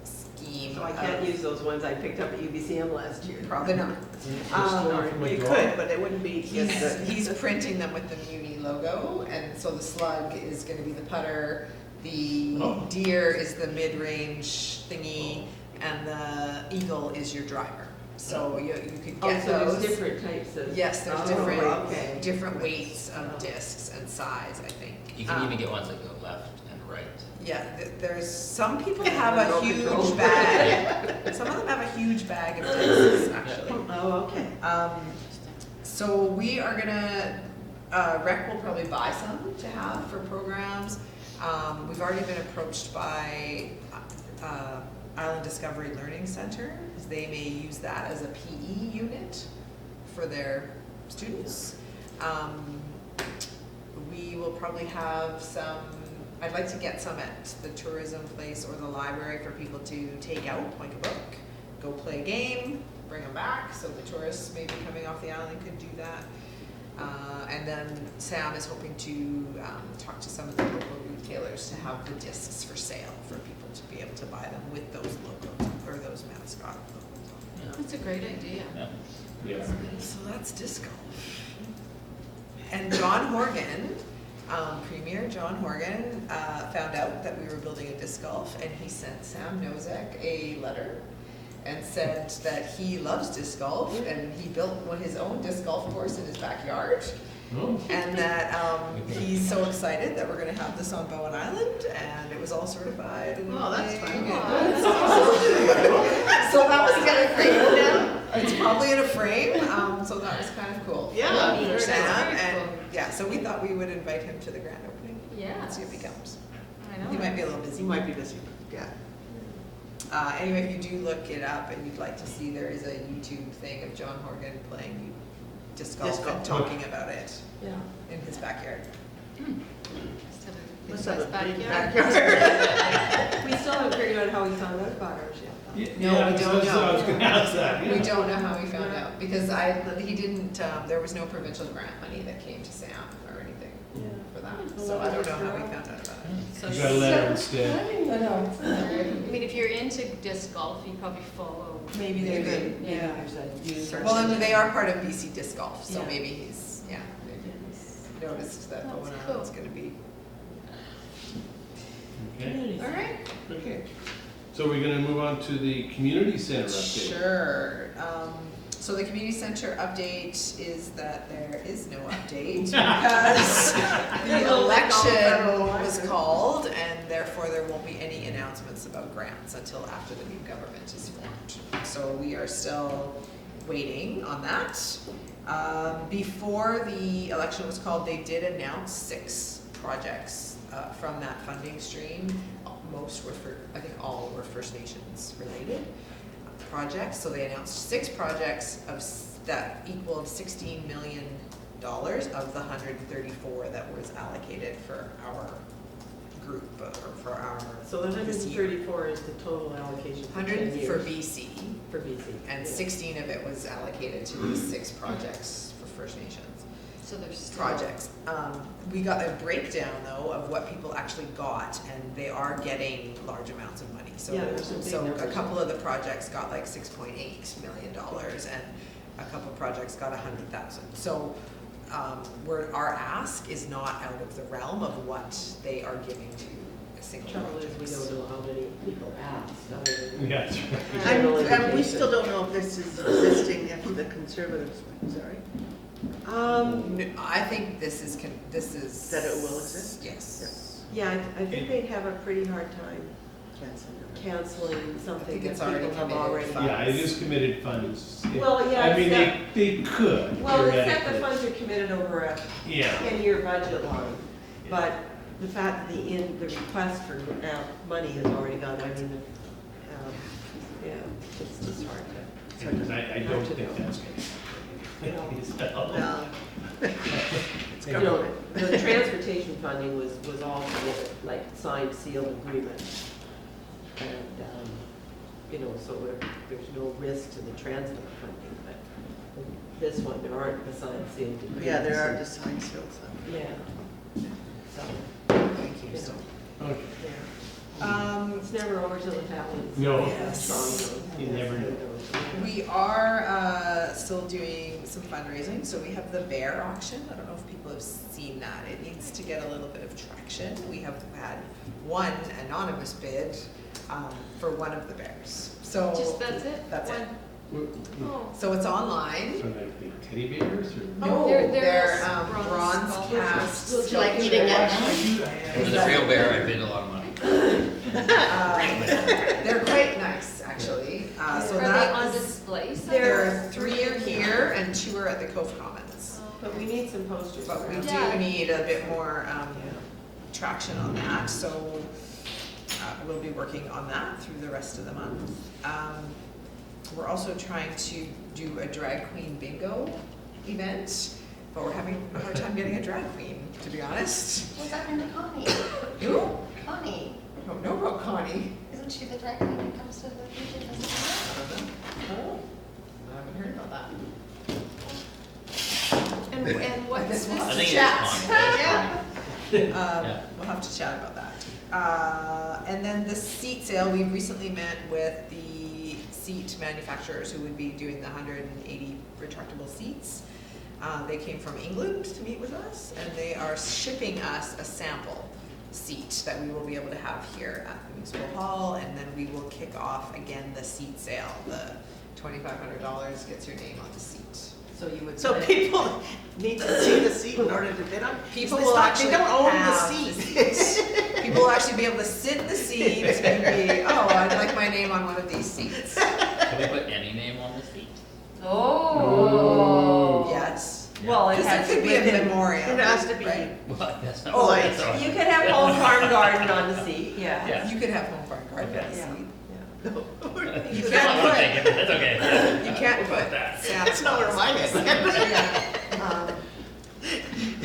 scheme. So I can't use those ones I picked up at UBCM last year. Probably not. You could, but it wouldn't be. He's printing them with the Muni logo, and so the slug is gonna be the putter, the Oh. deer is the mid-range thingy, and the eagle is your driver. So you could Oh, get so those. there's different types of. Yes, there's Oh, different, okay. different weights of discs and size, I think. You can even get ones that go left and right? Yeah, there's, some people have a huge bag. Some of them have a huge bag of discs, actually. Oh, okay. So we are gonna, rec will probably buy some to have for programs. We've already been approached by, Island Discovery Learning Center, because they may use that as a PE unit for their students. We will probably have some, I'd like to get some at the tourism place or the library for people to take out, like a book, go play a game, bring them back, so the tourists maybe coming off the island could do that. And then Sam is hoping to talk to some of the local retailers to have the discs for sale for people to be able to buy them with those logos or those mascot logos. That's a great idea. Yeah. So that's disc golf. And John Horgan, Premier John Horgan, found out that we were building a disc golf, and he sent Sam Nozek a letter and said that he loves disc golf, and he built his own disc golf course in his backyard. Oh. And that he's so excited that we're gonna have this on Bowen Island, and it was all certified and Oh, that's everything. fun. So that was kind of great. Now it's probably in a frame, so that was kind of cool. Yeah, For very Sam, nice. and yeah, so we thought we would invite him to the grand opening. Yeah. And see if he comes. I know. He might be a little busy. You might be busy, yeah. Anyway, if you do look it up and you'd like to see, there is a YouTube thing of John Horgan playing disc golf Disc golf. and talking about it Yeah. in his backyard. Must have a big backyard. backyard. We still haven't figured out how we found out about ours yet. No, we don't that's what I was know. gonna ask that, yeah. We don't know how he found out, because he didn't, there was no provincial grant money that came to Sam or anything for that, so I don't know how he found out about it. So You got a letter instead. I know. I mean, if you're into disc golf, you probably follow. Maybe they're good. Maybe there's a user. Well, and they are part of BC Disc Golf, so Yeah. maybe he's, maybe he's noticed that That's Bowen cool. Island's gonna be. Okay, All right. okay. So we're gonna move on to the community center update. Sure. So the community center update is that there is no update because the election was called, and therefore there won't be any announcements about grants until after the new government is formed. So we are still waiting on that. Before the election was called, they did announce 6 projects from that funding stream. Most were I think all were First Nations related projects. So they announced 6 projects that equaled $16 million of the 134 that was allocated for our group, or for our. So the this year. 134 is the total allocation for 10 100 for years. BC, For BC. and yeah. 16 of it was allocated to these 6 projects for First Nations. So there's still. Projects. We got a breakdown though of what people actually got, and they are getting large amounts of money. So, Yeah, there's some big so a numbers. couple of the projects got like $6.8 million, and a couple of projects got 100,000. So, our ask is not out of the realm of what they are giving to a single Trouble is, project. we don't know how many people asked, other than. Yeah, that's right. And we still don't know if this is existing after the conservatives, sorry. I think this is, That it will exist? Yes. Yeah, I think they'd have a pretty hard time canceling something think that it's people already have committed already. funds. Yeah, it is committed funds. Well, yeah, I mean, except- they could, Well, except the theoretically. funds are committed over a Yeah. 10-year budget line, but the fact that the request for money has already gone, I mean, yeah, it's just hard to. Because I don't to think know. that's gonna happen. So- No. You know, the transportation funding was all committed, like signed, sealed agreement. And, so there's no risk to the transport funding, but this one, there aren't the signed, sealed agreements. Yeah, there are design skills. Yeah. So, Thank you. you So, know, yeah. It's never over till it happens. No. Yes. Strong. You never know. we are still doing some fundraising, so we have the bear auction. I don't know if people have seen that. It needs to get a little bit of traction. We have had one anonymous bid for one of the bears. So Just, that's it? That's it. Oh. So it's online. Are they big teddy bears or? No, They're they're bronze bronze sculptures. cast. Would you like me to get them? For the real bear, I paid a lot of money. They're quite nice, actually. So Are they on that, display there somewhere? are 3 are here and 2 are at the Cove Commons. But we need some posters. But we around. Yeah. do need a bit more traction on that, so we'll be working on that through the rest of the month. We're also trying to do a drag queen bingo event, but we're having a hard time getting a drag queen, to be honest. What's that in Connie? Who? Connie, I don't know about Connie. isn't she the drag queen that comes to the Fusion Festival? I don't know. Oh. I haven't heard about that. And what's This this? one? I think it is Chat. Connie. Yeah. We'll have to chat about that. And then the seat sale, we recently met with the seat manufacturers who would be doing the 180 retractable seats. They came from England to meet with us, and they are shipping us a sample seat that we will be able to have here at the municipal hall, and then we will kick off again the seat sale. The $2,500 gets your name on the seat. So you would. So people need to see the seat in order to bid on? People It's will not- actually They don't own the have seat. People will actually be able to sit in the seat and be, oh, I'd like my name on one of these seats. Can we put any name on the seat? Oh. Yes. Well, it Because has it could be a within- memorial. It has to be. right? Well, that's not. Oh, like, that's all right. You could have Home Farm Garden on the seat, yeah. Yeah. You could have home farm garden on the Yeah. seat. Yeah. You Still, I wanna can't take it, that's okay. put, you can't We'll put that. Santa That's not where mine is. Yeah.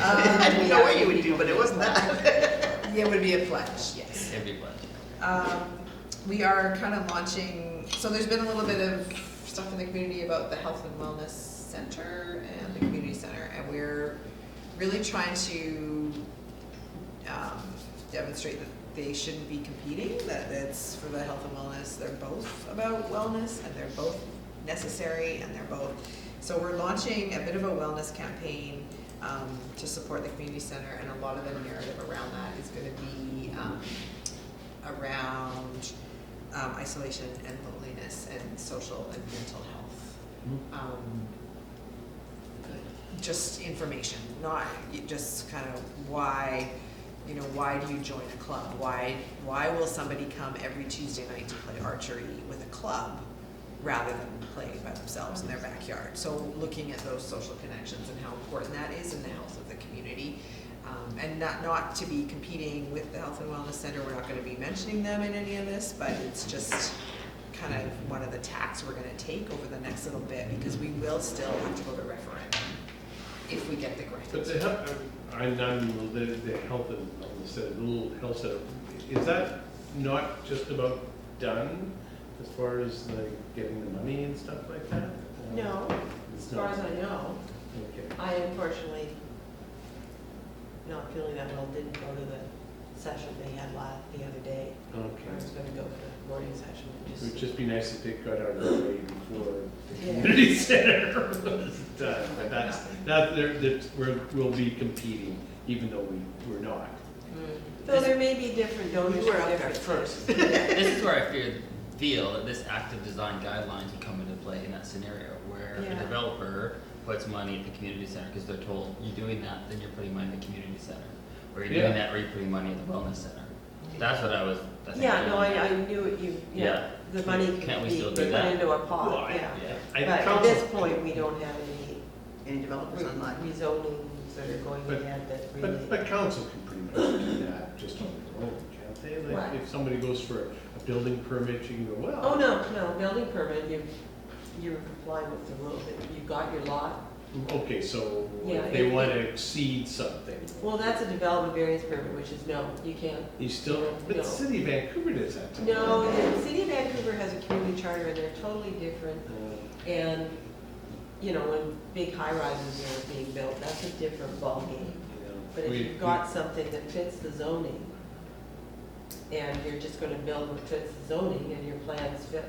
I didn't know what you would do, but it wasn't that. It would be a pledge, yes. It'd be fun. We are kind of launching, so there's been a little bit of stuff in the community about the Health and Wellness Center and the Community Center, and we're really trying to demonstrate that they shouldn't be competing, that it's for the health and wellness, they're both about wellness, and they're both necessary, and they're both, so we're launching a bit of a wellness campaign to support the community center, and a lot of the narrative around that is gonna be around isolation and loneliness and social and mental health. Just information, not just kind of why, you know, why do you join a club? Why will somebody come every Tuesday night to play archery with a club rather than playing by themselves in their backyard? So looking at those social connections and how important that is in the health of the community. And not to be competing with the Health and Wellness Center, we're not gonna be mentioning them in any of this, but it's just kind of one of the tacks we're gonna take over the next little bit, because we will still have to go to referendum if we get the grant. But the health, the health and wellness center, the little health center, is that not just about done as far as like getting the money and stuff like that? No, It's as far not. as I know. Okay. I unfortunately, not feeling that well, didn't go to the session they had the other day. I was Okay. gonna go to the morning session. It would just be nice if they got out of the way before the Yeah. community center was done. But we'll be competing, even though we're not. Though there may be different donors You were for up there different first. things. This is where I feel that this active design guidelines would come into play in that scenario, where a Yeah. developer puts money at the community center, because they're told, you're doing that, then you're putting money at the community center. Or you're doing Yeah. that, or you're putting money at the wellness center. That's what I think. Yeah, no, going I at. knew what you, Yeah. yeah, the money Can't can we be still put do that? into a Well, pot, yeah. Yeah. I But at council- this point, we don't have Any developers on mine? rezonings that are going But- ahead that really. But council can pretty much do that just on their own, can't they? Like, What? if somebody goes for a building permit, you can go, well. Oh, no, building permit, you're complying with the rules, you've got your lot. Okay, so Yeah, if they if- want to exceed something, Well, that's a development variance permit, which is no, you can't. you still, but No. the city of Vancouver does that too. No, the city of Vancouver has a community charter and they're totally different. And, you know, when big high rises are being built, that's a different ballgame. But if you've got something that fits the zoning, and you're just gonna build what fits the zoning, and your plans fit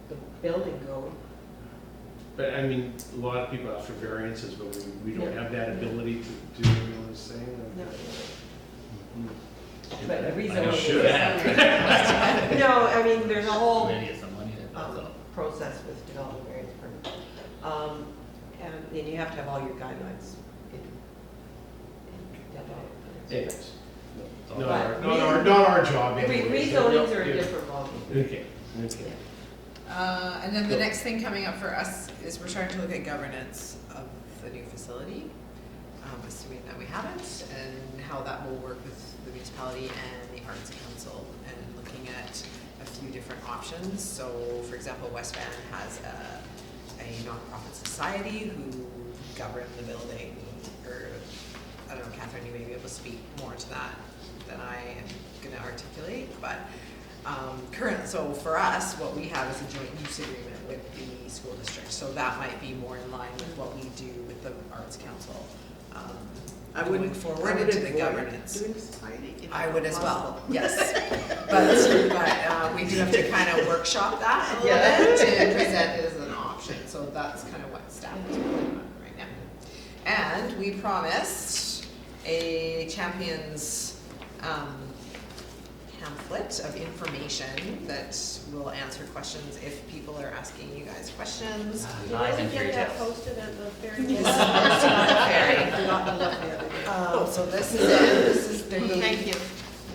the building code. But I mean, a lot of people ask for variances, but we don't Yeah. have that ability to do, you know what I'm saying? No. Mhm. But I rezoning. should No, I mean, there's a whole Maybe get some money to build up. process with development variance then you have to have all your guidelines in development. Yes. But Not our job anyway. so Rezonings are a yeah. different ballgame. Okay, okay. And then the next thing coming up for us is we're starting to look at governance of the new facility, assuming that we haven't, and how that will work with the municipality and the Arts Council, and looking at a few different options. So, for example, West Van has a nonprofit society who govern the building, or, I don't know, Catherine, you may be able to speak more to that than I am gonna articulate, but so for us, what we have is a joint use agreement with the school district, so that might be more in line with what we do with the Arts Council. Going forward into the governance. Doing society, if I would as well, possible. yes. But we do have to kind of workshop that a little bit to present it as an option, so that's kind of what staff is working on right now. And we promised a champions pamphlet of information that will answer questions if people are asking you guys questions. Lies and fairy Get that tales. posted at the fair. It's not a fairy. Forgot to look the other day. So this is it, this is the. Thank you.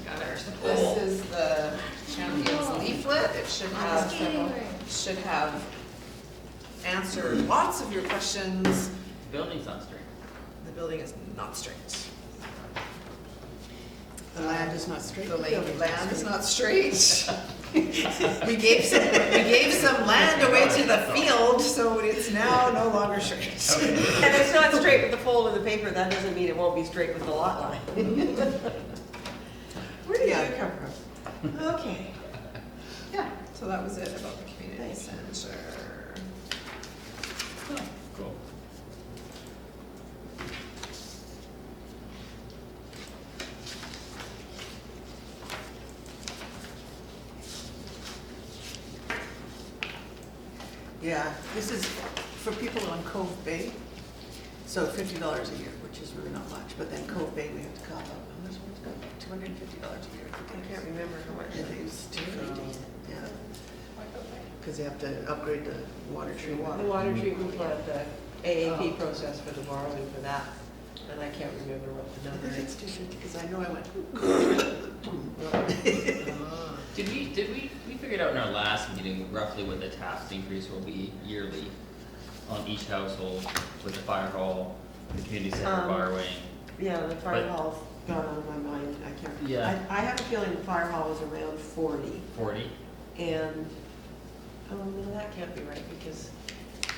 Got ours. This is the champions leaflet, it should have answered lots of your questions. Building's not straight. The building is not straight. The land is not straight. The land is not straight. We gave some land away to the field, so it's now no longer straight. And it's not straight with the fold of the paper, that doesn't mean it won't be straight with the lot line. Where did Yeah. you come from? Okay. Yeah, so that was it about the community center. Cool. Yeah, this is for people on Cove Bay. So $50 a year, which is really not much, but then Cove Bay, we have to cop up, how much was it? $250 a year. I can't remember how much I it think is. it's 250, yeah. Because they have to upgrade the water treatment. The water treatment plant, the AAP process for the borrowing for that, and I can't remember what the I number think it's is. 250, because I know I went, Did we figured out in our last meeting roughly what the tax increase will be yearly on each household with the fire hall, the community center borrowing? Yeah, the fire But- hall's gone out of my mind, I can't. Yeah. I have a feeling the fire hall was around 40, 40? and, oh, no, that can't be right, because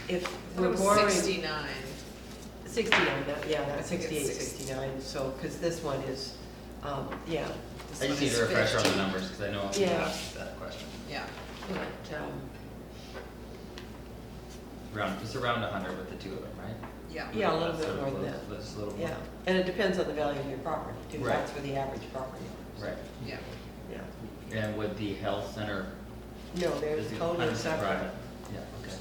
if It we're was borrowing. 69. 69, yeah, I that's think it's 68, 69, so, because this one is, yeah. I just need a refresher on the numbers, because I know I've Yeah. asked that question. Yeah. But, It's around 100 with the two of them, right? Yeah. yeah, a little That's bit more than that. That's a little more. Yeah, and it depends on the value of your property, too, Right. that's for the average property. Right. Yeah. Yeah. And with the health center, No, there's is it totally 100% separate, private? Yeah, okay.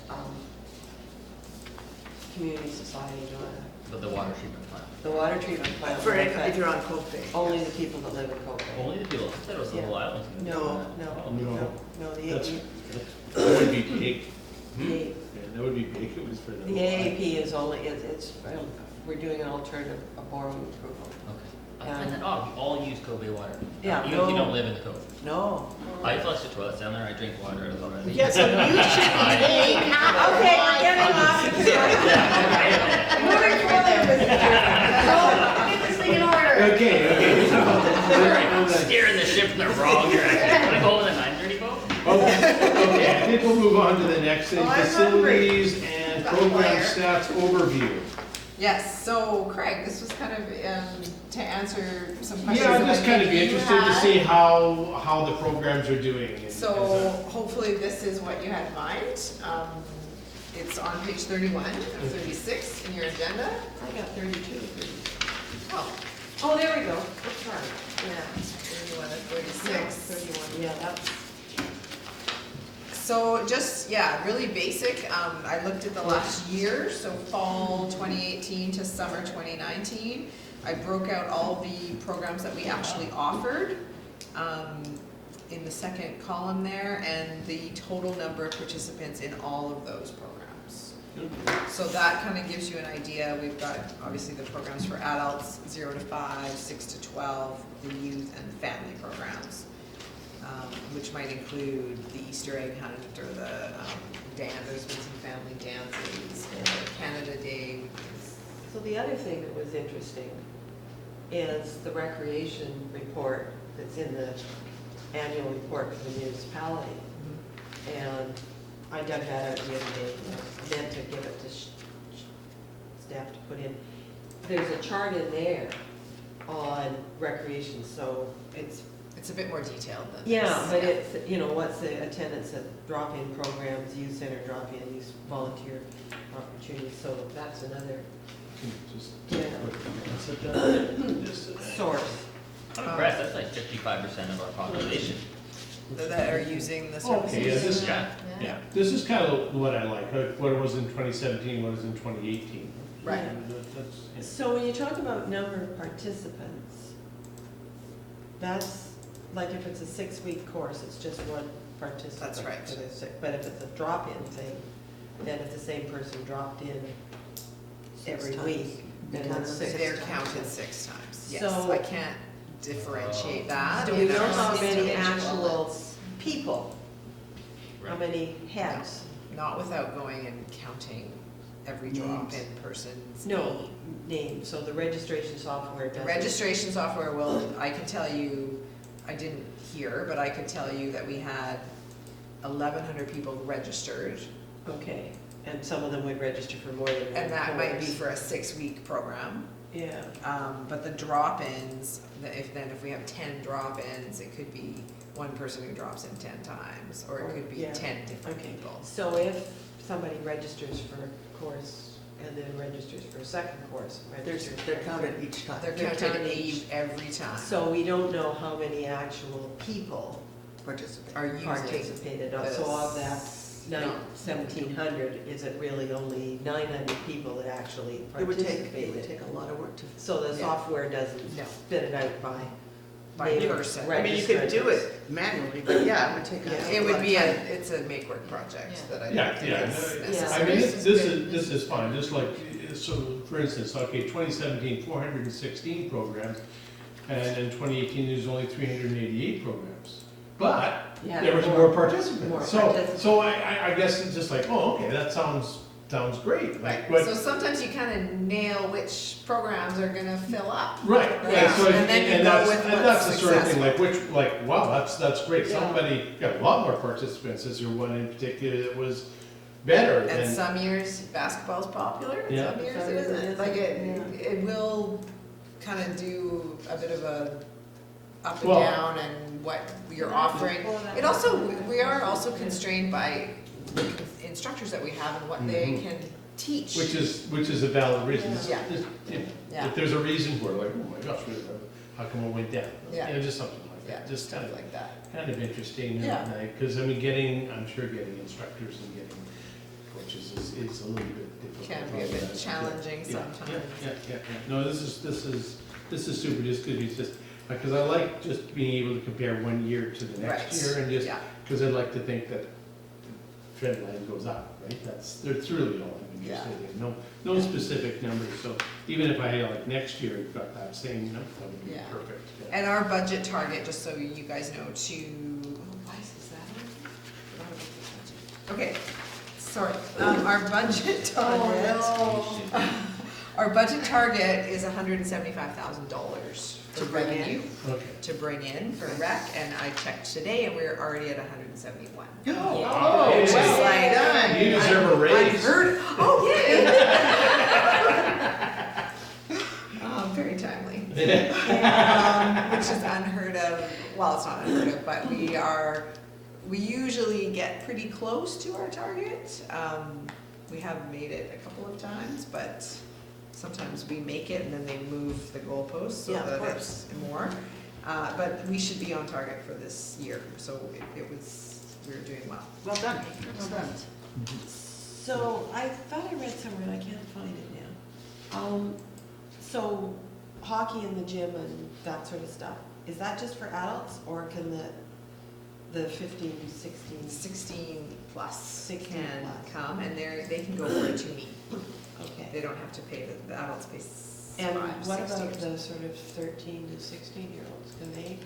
Community society, But the water treatment plant? the water treatment plant. for will if affect you're on Cove Bay. only the people that live in Cove Bay. Only the people, I thought it was the whole island. No, Oh, no, the That's- AAP, That would be big. the Yeah, that would be big, it was for the. AAP is only, it's, we're doing an alternative, a borrowing approval. Okay. I find that odd, we all use Cove Bay water. Yeah, Even if you no. don't live in the Cove. No. I flush the toilets down there, I drink water out of the reservoir. Yeah, so you should be paying Okay, we're getting off the Moving forward. Get this thing in order. Okay. I'm steering the ship in the wrong direction. Wanna go with a 9:30 boat? Okay, I think we'll move on to the next thing, Oh, I'm hungry. facilities and program stats overview. Yes, so Craig, this was kind of to answer some questions. Yeah, I'm that just I kind of think you interested to had. see how the programs are doing. and- So hopefully this is what you had in mind. It's on page 31 of 36 in your agenda. I got 32. Oh, Oh, there we go, that's right, yeah. 31 of 36. 31, yeah, that's, So just, yeah, really basic. I looked at the last year, so fall 2018 to summer 2019. I broke out all the programs that we actually offered in the second column there, and the total number of participants in all of those programs. So that kind of gives you an idea. We've got obviously the programs for adults, 0 to 5, 6 to 12, the youth and family programs, which might include the Easter egg hunt or the dance. There's been some family dances, or Canada Day. So the other thing that was interesting is the recreation report that's in the annual report for the municipality. And I dug that out the other day, I meant to give it to staff to put in. There's a chart in there on recreation, so It's a bit more detailed than this. yeah, but it's, you know, what's the attendance at drop-in programs, youth center drop-in, youth volunteer opportunities, so that's another Just Yeah. source. I'm impressed, that's like 55% of our population. That are using the Okay, yeah, services. this, Yeah. yeah, this is kind of what I like, what it was in 2017, what it was in 2018. Right. That's, So when you talk about number of participants, that's, like if it's a 6-week course, it's just one participant. That's right. for the But if it's a drop-in thing, then if the same person dropped in every times. week, then it's So 6 they're times. counted 6 times. Yes, So- I can't differentiate that. Do we in know our how many system. actual people? How Right. many heads? Not without going and counting every drop-in person's No, name. name, so the registration software The doesn't. registration software will, I can tell you, I didn't hear, but I could tell you that we had 1,100 people registered, Okay, and some of them would register for more than one and that might be course. for a 6-week program. Yeah, But the drop-ins, if we have 10 drop-ins, it could be one person who drops in 10 times, or it could be Yeah. 10 different okay. people. So if somebody registers for a course and then registers for a second course, registers. They're counted each time. They're They're counted counted each- every time. So we don't know how many actual people Participate. Are using participated, so of that 1,700, is it really only 900 people that actually It would participated? take a lot of work to. So the Yeah. software doesn't No. spit it out by By name of person. I mean, you could do registrants. it manually, but yeah, it would take Yeah. a It lot would of be time. it's a make-work project Yeah. that I Yeah, don't think yeah, is no, necessary. I mean, This is this good. is, this is fine, just like, so, for instance, okay, 2017, 416 programs, and in 2018, there's only 388 programs. But, Yeah, there was more- more participants. more So, participants. so I guess it's just like, oh, okay, that sounds great, Right, like, but, so sometimes you kind of nail which programs are gonna fill up. right, Yeah, and so, and then you and go that's, with and what's that's the sort of thing, successful. like, which, like, wow, that's great, Yeah. somebody got a lot more participants, is there one in particular that was better And than? some years basketball's popular, and Yeah. some years Some it years it isn't. Like isn't, it will kind of do a bit of a up and Well- down and what you're offering. It also, we are also constrained by the instructors that we have and what they Mhm. can teach. Which is a valid reason. Yeah. Yeah. If there's a reason for it, like, oh my gosh, how come it went down? Yeah. You know, just something like Yeah, that, just kind stuff of, like that. kind of interesting. Yeah. Because, I mean, I'm sure getting instructors and getting coaches is a little bit difficult. Can be a bit challenging Yeah, sometimes. Yeah. No, this is super, just because it's just, because I like just being able to compare one year to the next Right. year and just, Yeah. because I'd like to think that the trend line goes up, right? That's really all I'm interested in. No specific numbers, so even if I, like, next year got that same number, that would be Yeah. perfect. Yeah. And our budget target, just so you guys know, why is that on? Forgot about the budget. Okay, sorry, our budget target. Our budget target is $175,000 for To bring in? revenue, Okay. to bring in for rec, and I checked today and we're already at 171. Oh, Which is well like, done. You deserve a raise. unheard, oh, yay! Very timely. Which is unheard of, well, it's not unheard of, but we usually get pretty close to our target. We have made it a couple of times, but sometimes we make it and then they move the goalposts so Yeah, of that it's more. But we should be on target for this year, so we were doing well. Well done, well done. So I thought I read somewhere and I can't find it now. So hockey in the gym and that sort of stuff, is that just for adults or can the The 15, 16, 16 plus 16 can plus. come, and they can go for a 2 meet. okay. They don't have to pay, the adults pay And 5, what 6 about years. the sort of 13 to 16-year-olds? Can they?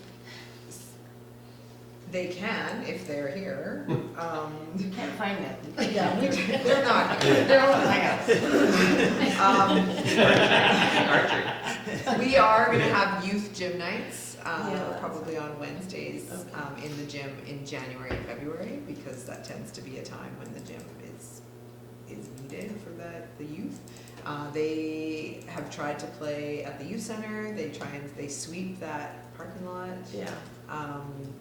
They can, if they're here. You can't find them. Yeah, they're not here. They're all at my house. We are gonna have youth gym nights, Yeah. probably on Wednesdays, Okay. in the gym in January and February, because that tends to be a time when the gym is needed for the youth. They have tried to play at the youth center, they sweep that parking lot, Yeah.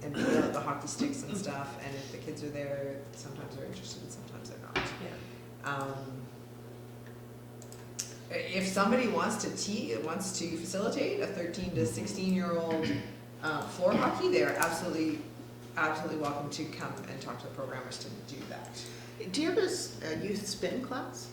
and put out the hockey sticks and stuff, and if the kids are there, sometimes they're interested, sometimes they're not. Yeah. If somebody wants to facilitate a 13 to 16-year-old floor hockey, they are absolutely welcome to come and talk to the programmers to do that. Do you have a youth spin class?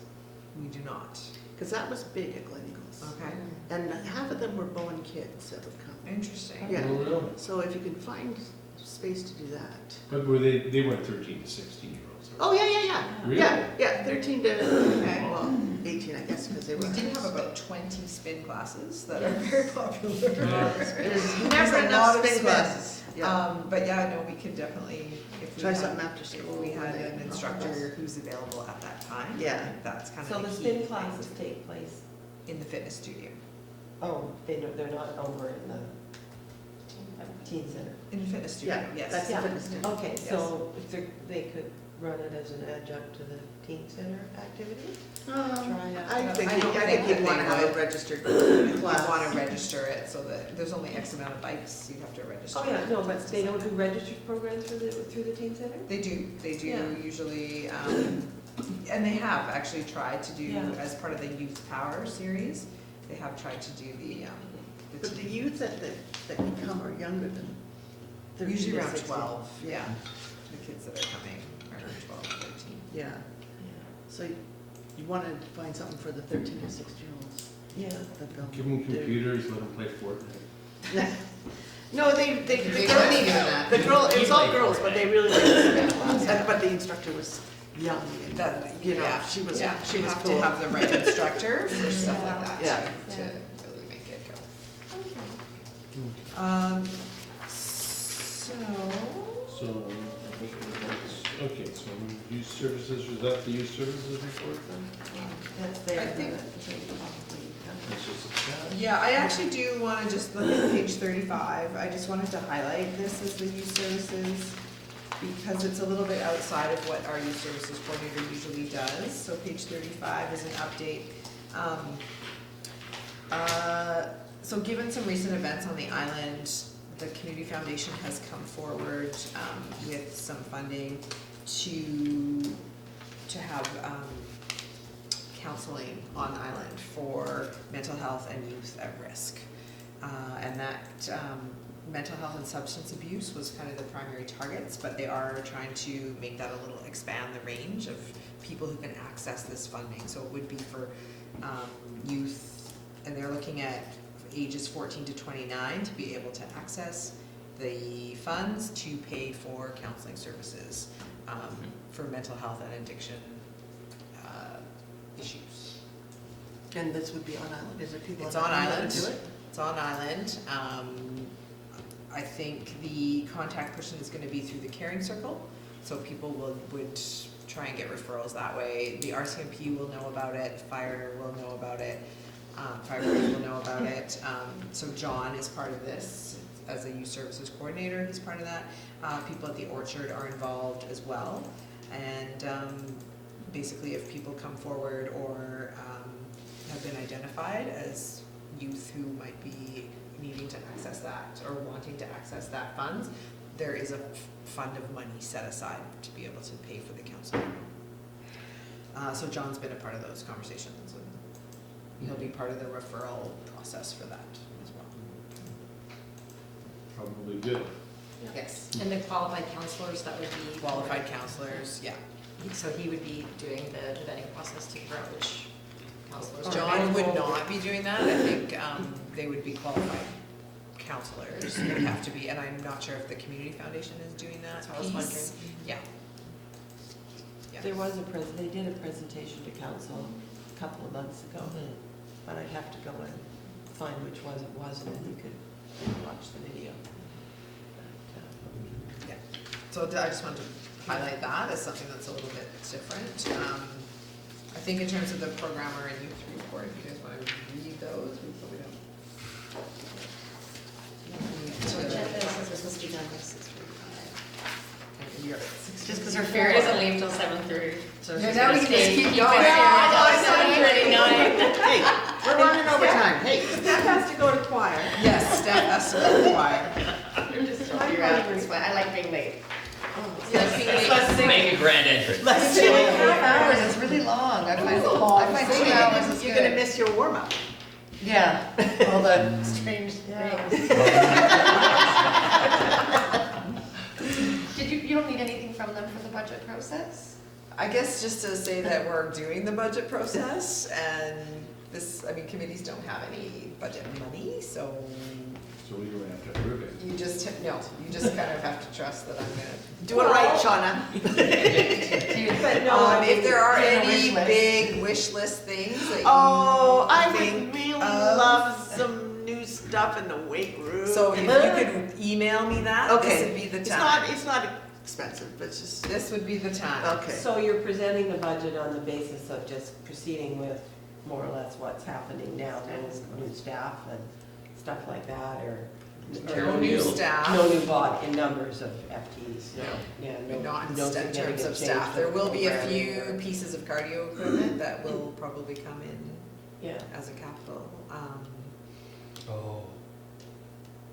We do not. Because that was big at Glen Eagles. Okay. And half of them were Bowen kids that would come. Interesting. Yeah. Oh, really? So if you can find space to do that. But were they weren't 13 to 16-year-olds? Oh, yeah. Really? Yeah, 13 to, Okay. well, 18, I guess, because they were. We did have about 20 spin classes that are very popular. There's There's never a lot enough of spin spin. classes. Yeah. But yeah, no, we could definitely, if we Try had- something after school. If we had when an they- instructor who's available at that time. I Yeah. think that's kind So of the the key. spin classes take place, In the fitness studio. they're not over in the teen center? In the fitness studio, Yeah, yes. that's the Yeah. fitness center. Okay, so if they could run it as an adjunct to the teen center activity? Try out. I think I don't think you'd that want to they have a would. registered You class. want to register it so that there's only X amount of bikes you have to register. Oh, yeah, no, but they don't do registered programs through the teen center? They do Yeah. usually, and they have actually tried to do, Yeah. as part of the Youth Power series, they have tried to do the But the youth that come are younger than 13 usually to around 16. 12, yeah. The kids that are coming are 12, 13. Yeah, so you want to find something for the 13 to 16-year-olds. Yeah. that they'll Give them do. computers, let them play Fortnite. No, the They girls, wouldn't do that. the girl, it was all Play girls, but they really liked the spin class, but the instructor was young and, That, you know, yeah, she was yeah, she you was have cool. to have the right instructor for stuff like that Yeah. to really make it go. So, So, okay, so youth services, was that the youth services report then? That's there. I think- That's just a chat. yeah, I actually do want to just look at page 35. I just wanted to highlight this as the youth services because it's a little bit outside of what our youth services coordinator usually does. So page 35 is an update. So given some recent events on the island, the Community Foundation has come forward with some funding to have counseling on island for mental health and youth at risk. And that mental health and substance abuse was kind of the primary targets, but they are trying to make that a little, expand the range of people who can access this funding. So it would be for youth, and they're looking at ages 14 to 29 to be able to access the funds to pay for counseling services for mental health and addiction issues. And this would be on island, is it people It's on on island island. that do it? It's on island. I think the contact person is gonna be through the caring circle, so people would try and get referrals that way. The RCMP will know about it, fire will know about it, fire brigade will know about it. So John is part of this as a youth services coordinator, he's part of that. People at the Orchard are involved as well. And basically if people come forward or have been identified as youth who might be needing to access that or wanting to access that funds, there is a fund of money set aside to be able to pay for the counseling. So John's been a part of those conversations and he'll be part of the referral process for that as well. Probably good. Yes. And the qualified counselors, that would be. Qualified counselors, yeah. So he would be doing the vetting process to figure out which counselors. are John would available. not be doing that, I think they would be qualified counselors, they would have to be, and I'm not sure if the community foundation is doing that I was piece. Yeah. Yeah. There was they did a presentation to council a couple of months ago, but I'd have to go and find which ones it was, and then you could watch the video. Yeah. So I just wanted to highlight that as something that's a little bit different. I think in terms of the programmer and youth report, if you guys want to read those, we probably don't. So agenda says we're supposed to be done by 6:45. You're at Just because our fair doesn't leave till 7:30, so Yeah, she's now gonna we can just stay, keep keep going. our fair Yeah, until 7:39. Hey, we're running overtime, hey. Steph has to go to choir. Yes, Steph has to require. You're just throwing your out, it's fine. I like being late. Let's make a grand entrance. Let's It's do 2.5 it. hours, it's really long. I find 2 hours is You're gonna good. miss your warm-up. Yeah, all the strange things. You don't need anything from them for the budget process? I guess just to say that we're doing the budget process and this, I mean, committees don't have any budget money, so So we don't have to approve it. you just, no, you just kind of have to trust that I'm gonna. Do it right, Shauna. But no, I mean, If there are there's no any wish list. big wish list things that you. Oh, I think would really of. love some new stuff in the weight room. So if you could email me that, this Okay. would be the It's time. it's not expensive, but it's just, This would be the time. okay. So you're presenting the budget on the basis of just proceeding with more or less what's happening now, no new staff and stuff like that, or? No new staff. No new in numbers of FTEs, no, yeah, no. Not in no terms significant of change staff. to There will be a programming few or- pieces of cardio equipment that will probably come in Yeah, as a capital. Oh,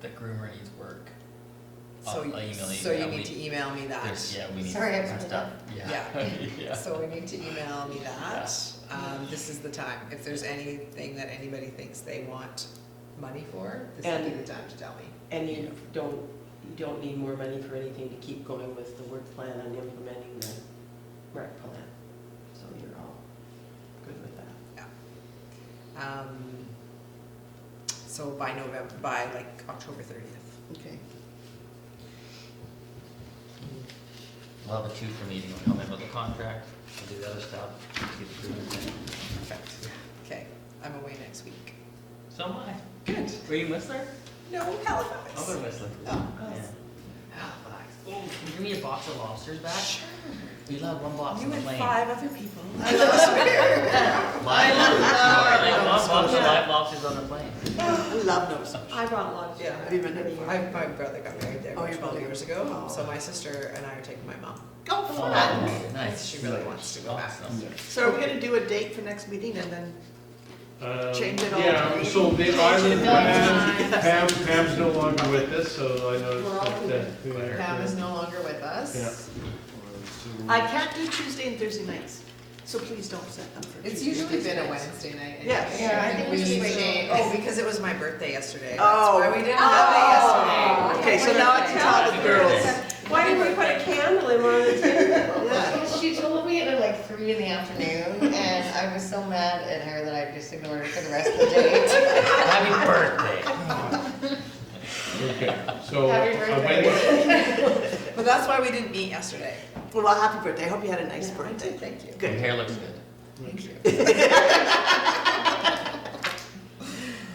the groomer needs work. So, I'll email you. so you Yeah, need to email me that. Yeah, we need Sorry, I some forgot. stuff. Yeah. So we need to email me that. This is the time. If there's anything that anybody thinks they want money for, this would be And- the time to tell me. and you don't need more money for anything to keep going with the work plan and implementing the rec plan. So you're all good with that. So by like October 30th. Okay. We'll have a two for meeting, we'll tell them about the contract, we'll do the other stuff, get the agreement thing. Perfect. Okay, I'm away next week. So am I. Good. Were you Whistler? No, Halifax. I'll go to Whistler. Oh. Yeah. Halifax. Oh, can you give me a box of lobsters back? Sure. We allowed one box on the plane. other people. I love box of live lobsters on the plane. We love Nova Scotia. I brought lunch. Yeah. Have you been there? My brother got married there Oh, about your 12 brother. years ago, Oh. so my sister and I are taking my mom. Go Oh, for it. nice. She really wants to go back. Awesome. So are we gonna do a date for next meeting and then change it all? Yeah, so they are, Pam's no longer with us, so I know that. Pam is no longer with us. Yeah. I can't do Tuesday and Thursday nights, so please don't set them for It's Tuesday and usually Thursday been a nights. Wednesday night. Yes. Yeah, I think we should need- change. Oh, because it was my birthday yesterday. Oh. That's why we didn't have it yesterday. Okay, so now I can tell the girls. Why didn't we put a candle in one of the tables? She told me at like 3 in the afternoon, and I was so mad at her that I just ignored her for the rest of the day. Happy birthday. Okay, so. Happy birthday. But that's why we didn't meet yesterday. Well, happy birthday, I hope you had a nice birthday. Thank you. Your Good. hair looks good. Thank you.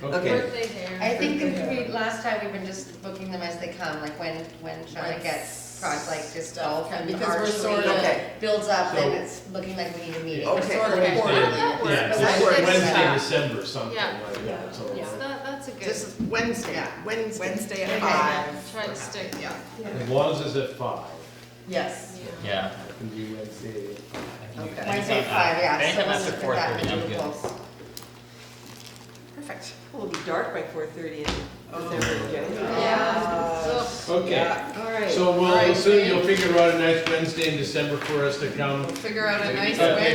Okay, Birthday hair. I think last time we've been just booking them as they come, like when Shauna gets projects like just all from Because we're sort partially of- builds up, then So- it's looking like we need a meeting. Okay. Sort of Wednesday. quarterly. yeah, But it's Wednesday. Wednesday, December, something Yeah. like that, so. Yeah, that's a good, This is Wednesday, Yeah. Wednesday. Wednesday Okay. at 5. try to stick. Yeah. As long as it's at 5. Yes. Yeah. I can do Wednesday. Okay. Wednesday at 5, yeah. so Anytime we'll after look at 4:30, that I'm and do good. both. Perfect. It'll be dark by 4:30 in December, Jenny. Yeah. Okay, Yeah. All right. so All right, soon you'll figure out a nice Wednesday in December for us to come. We'll figure out a nice Okay. Wednesday.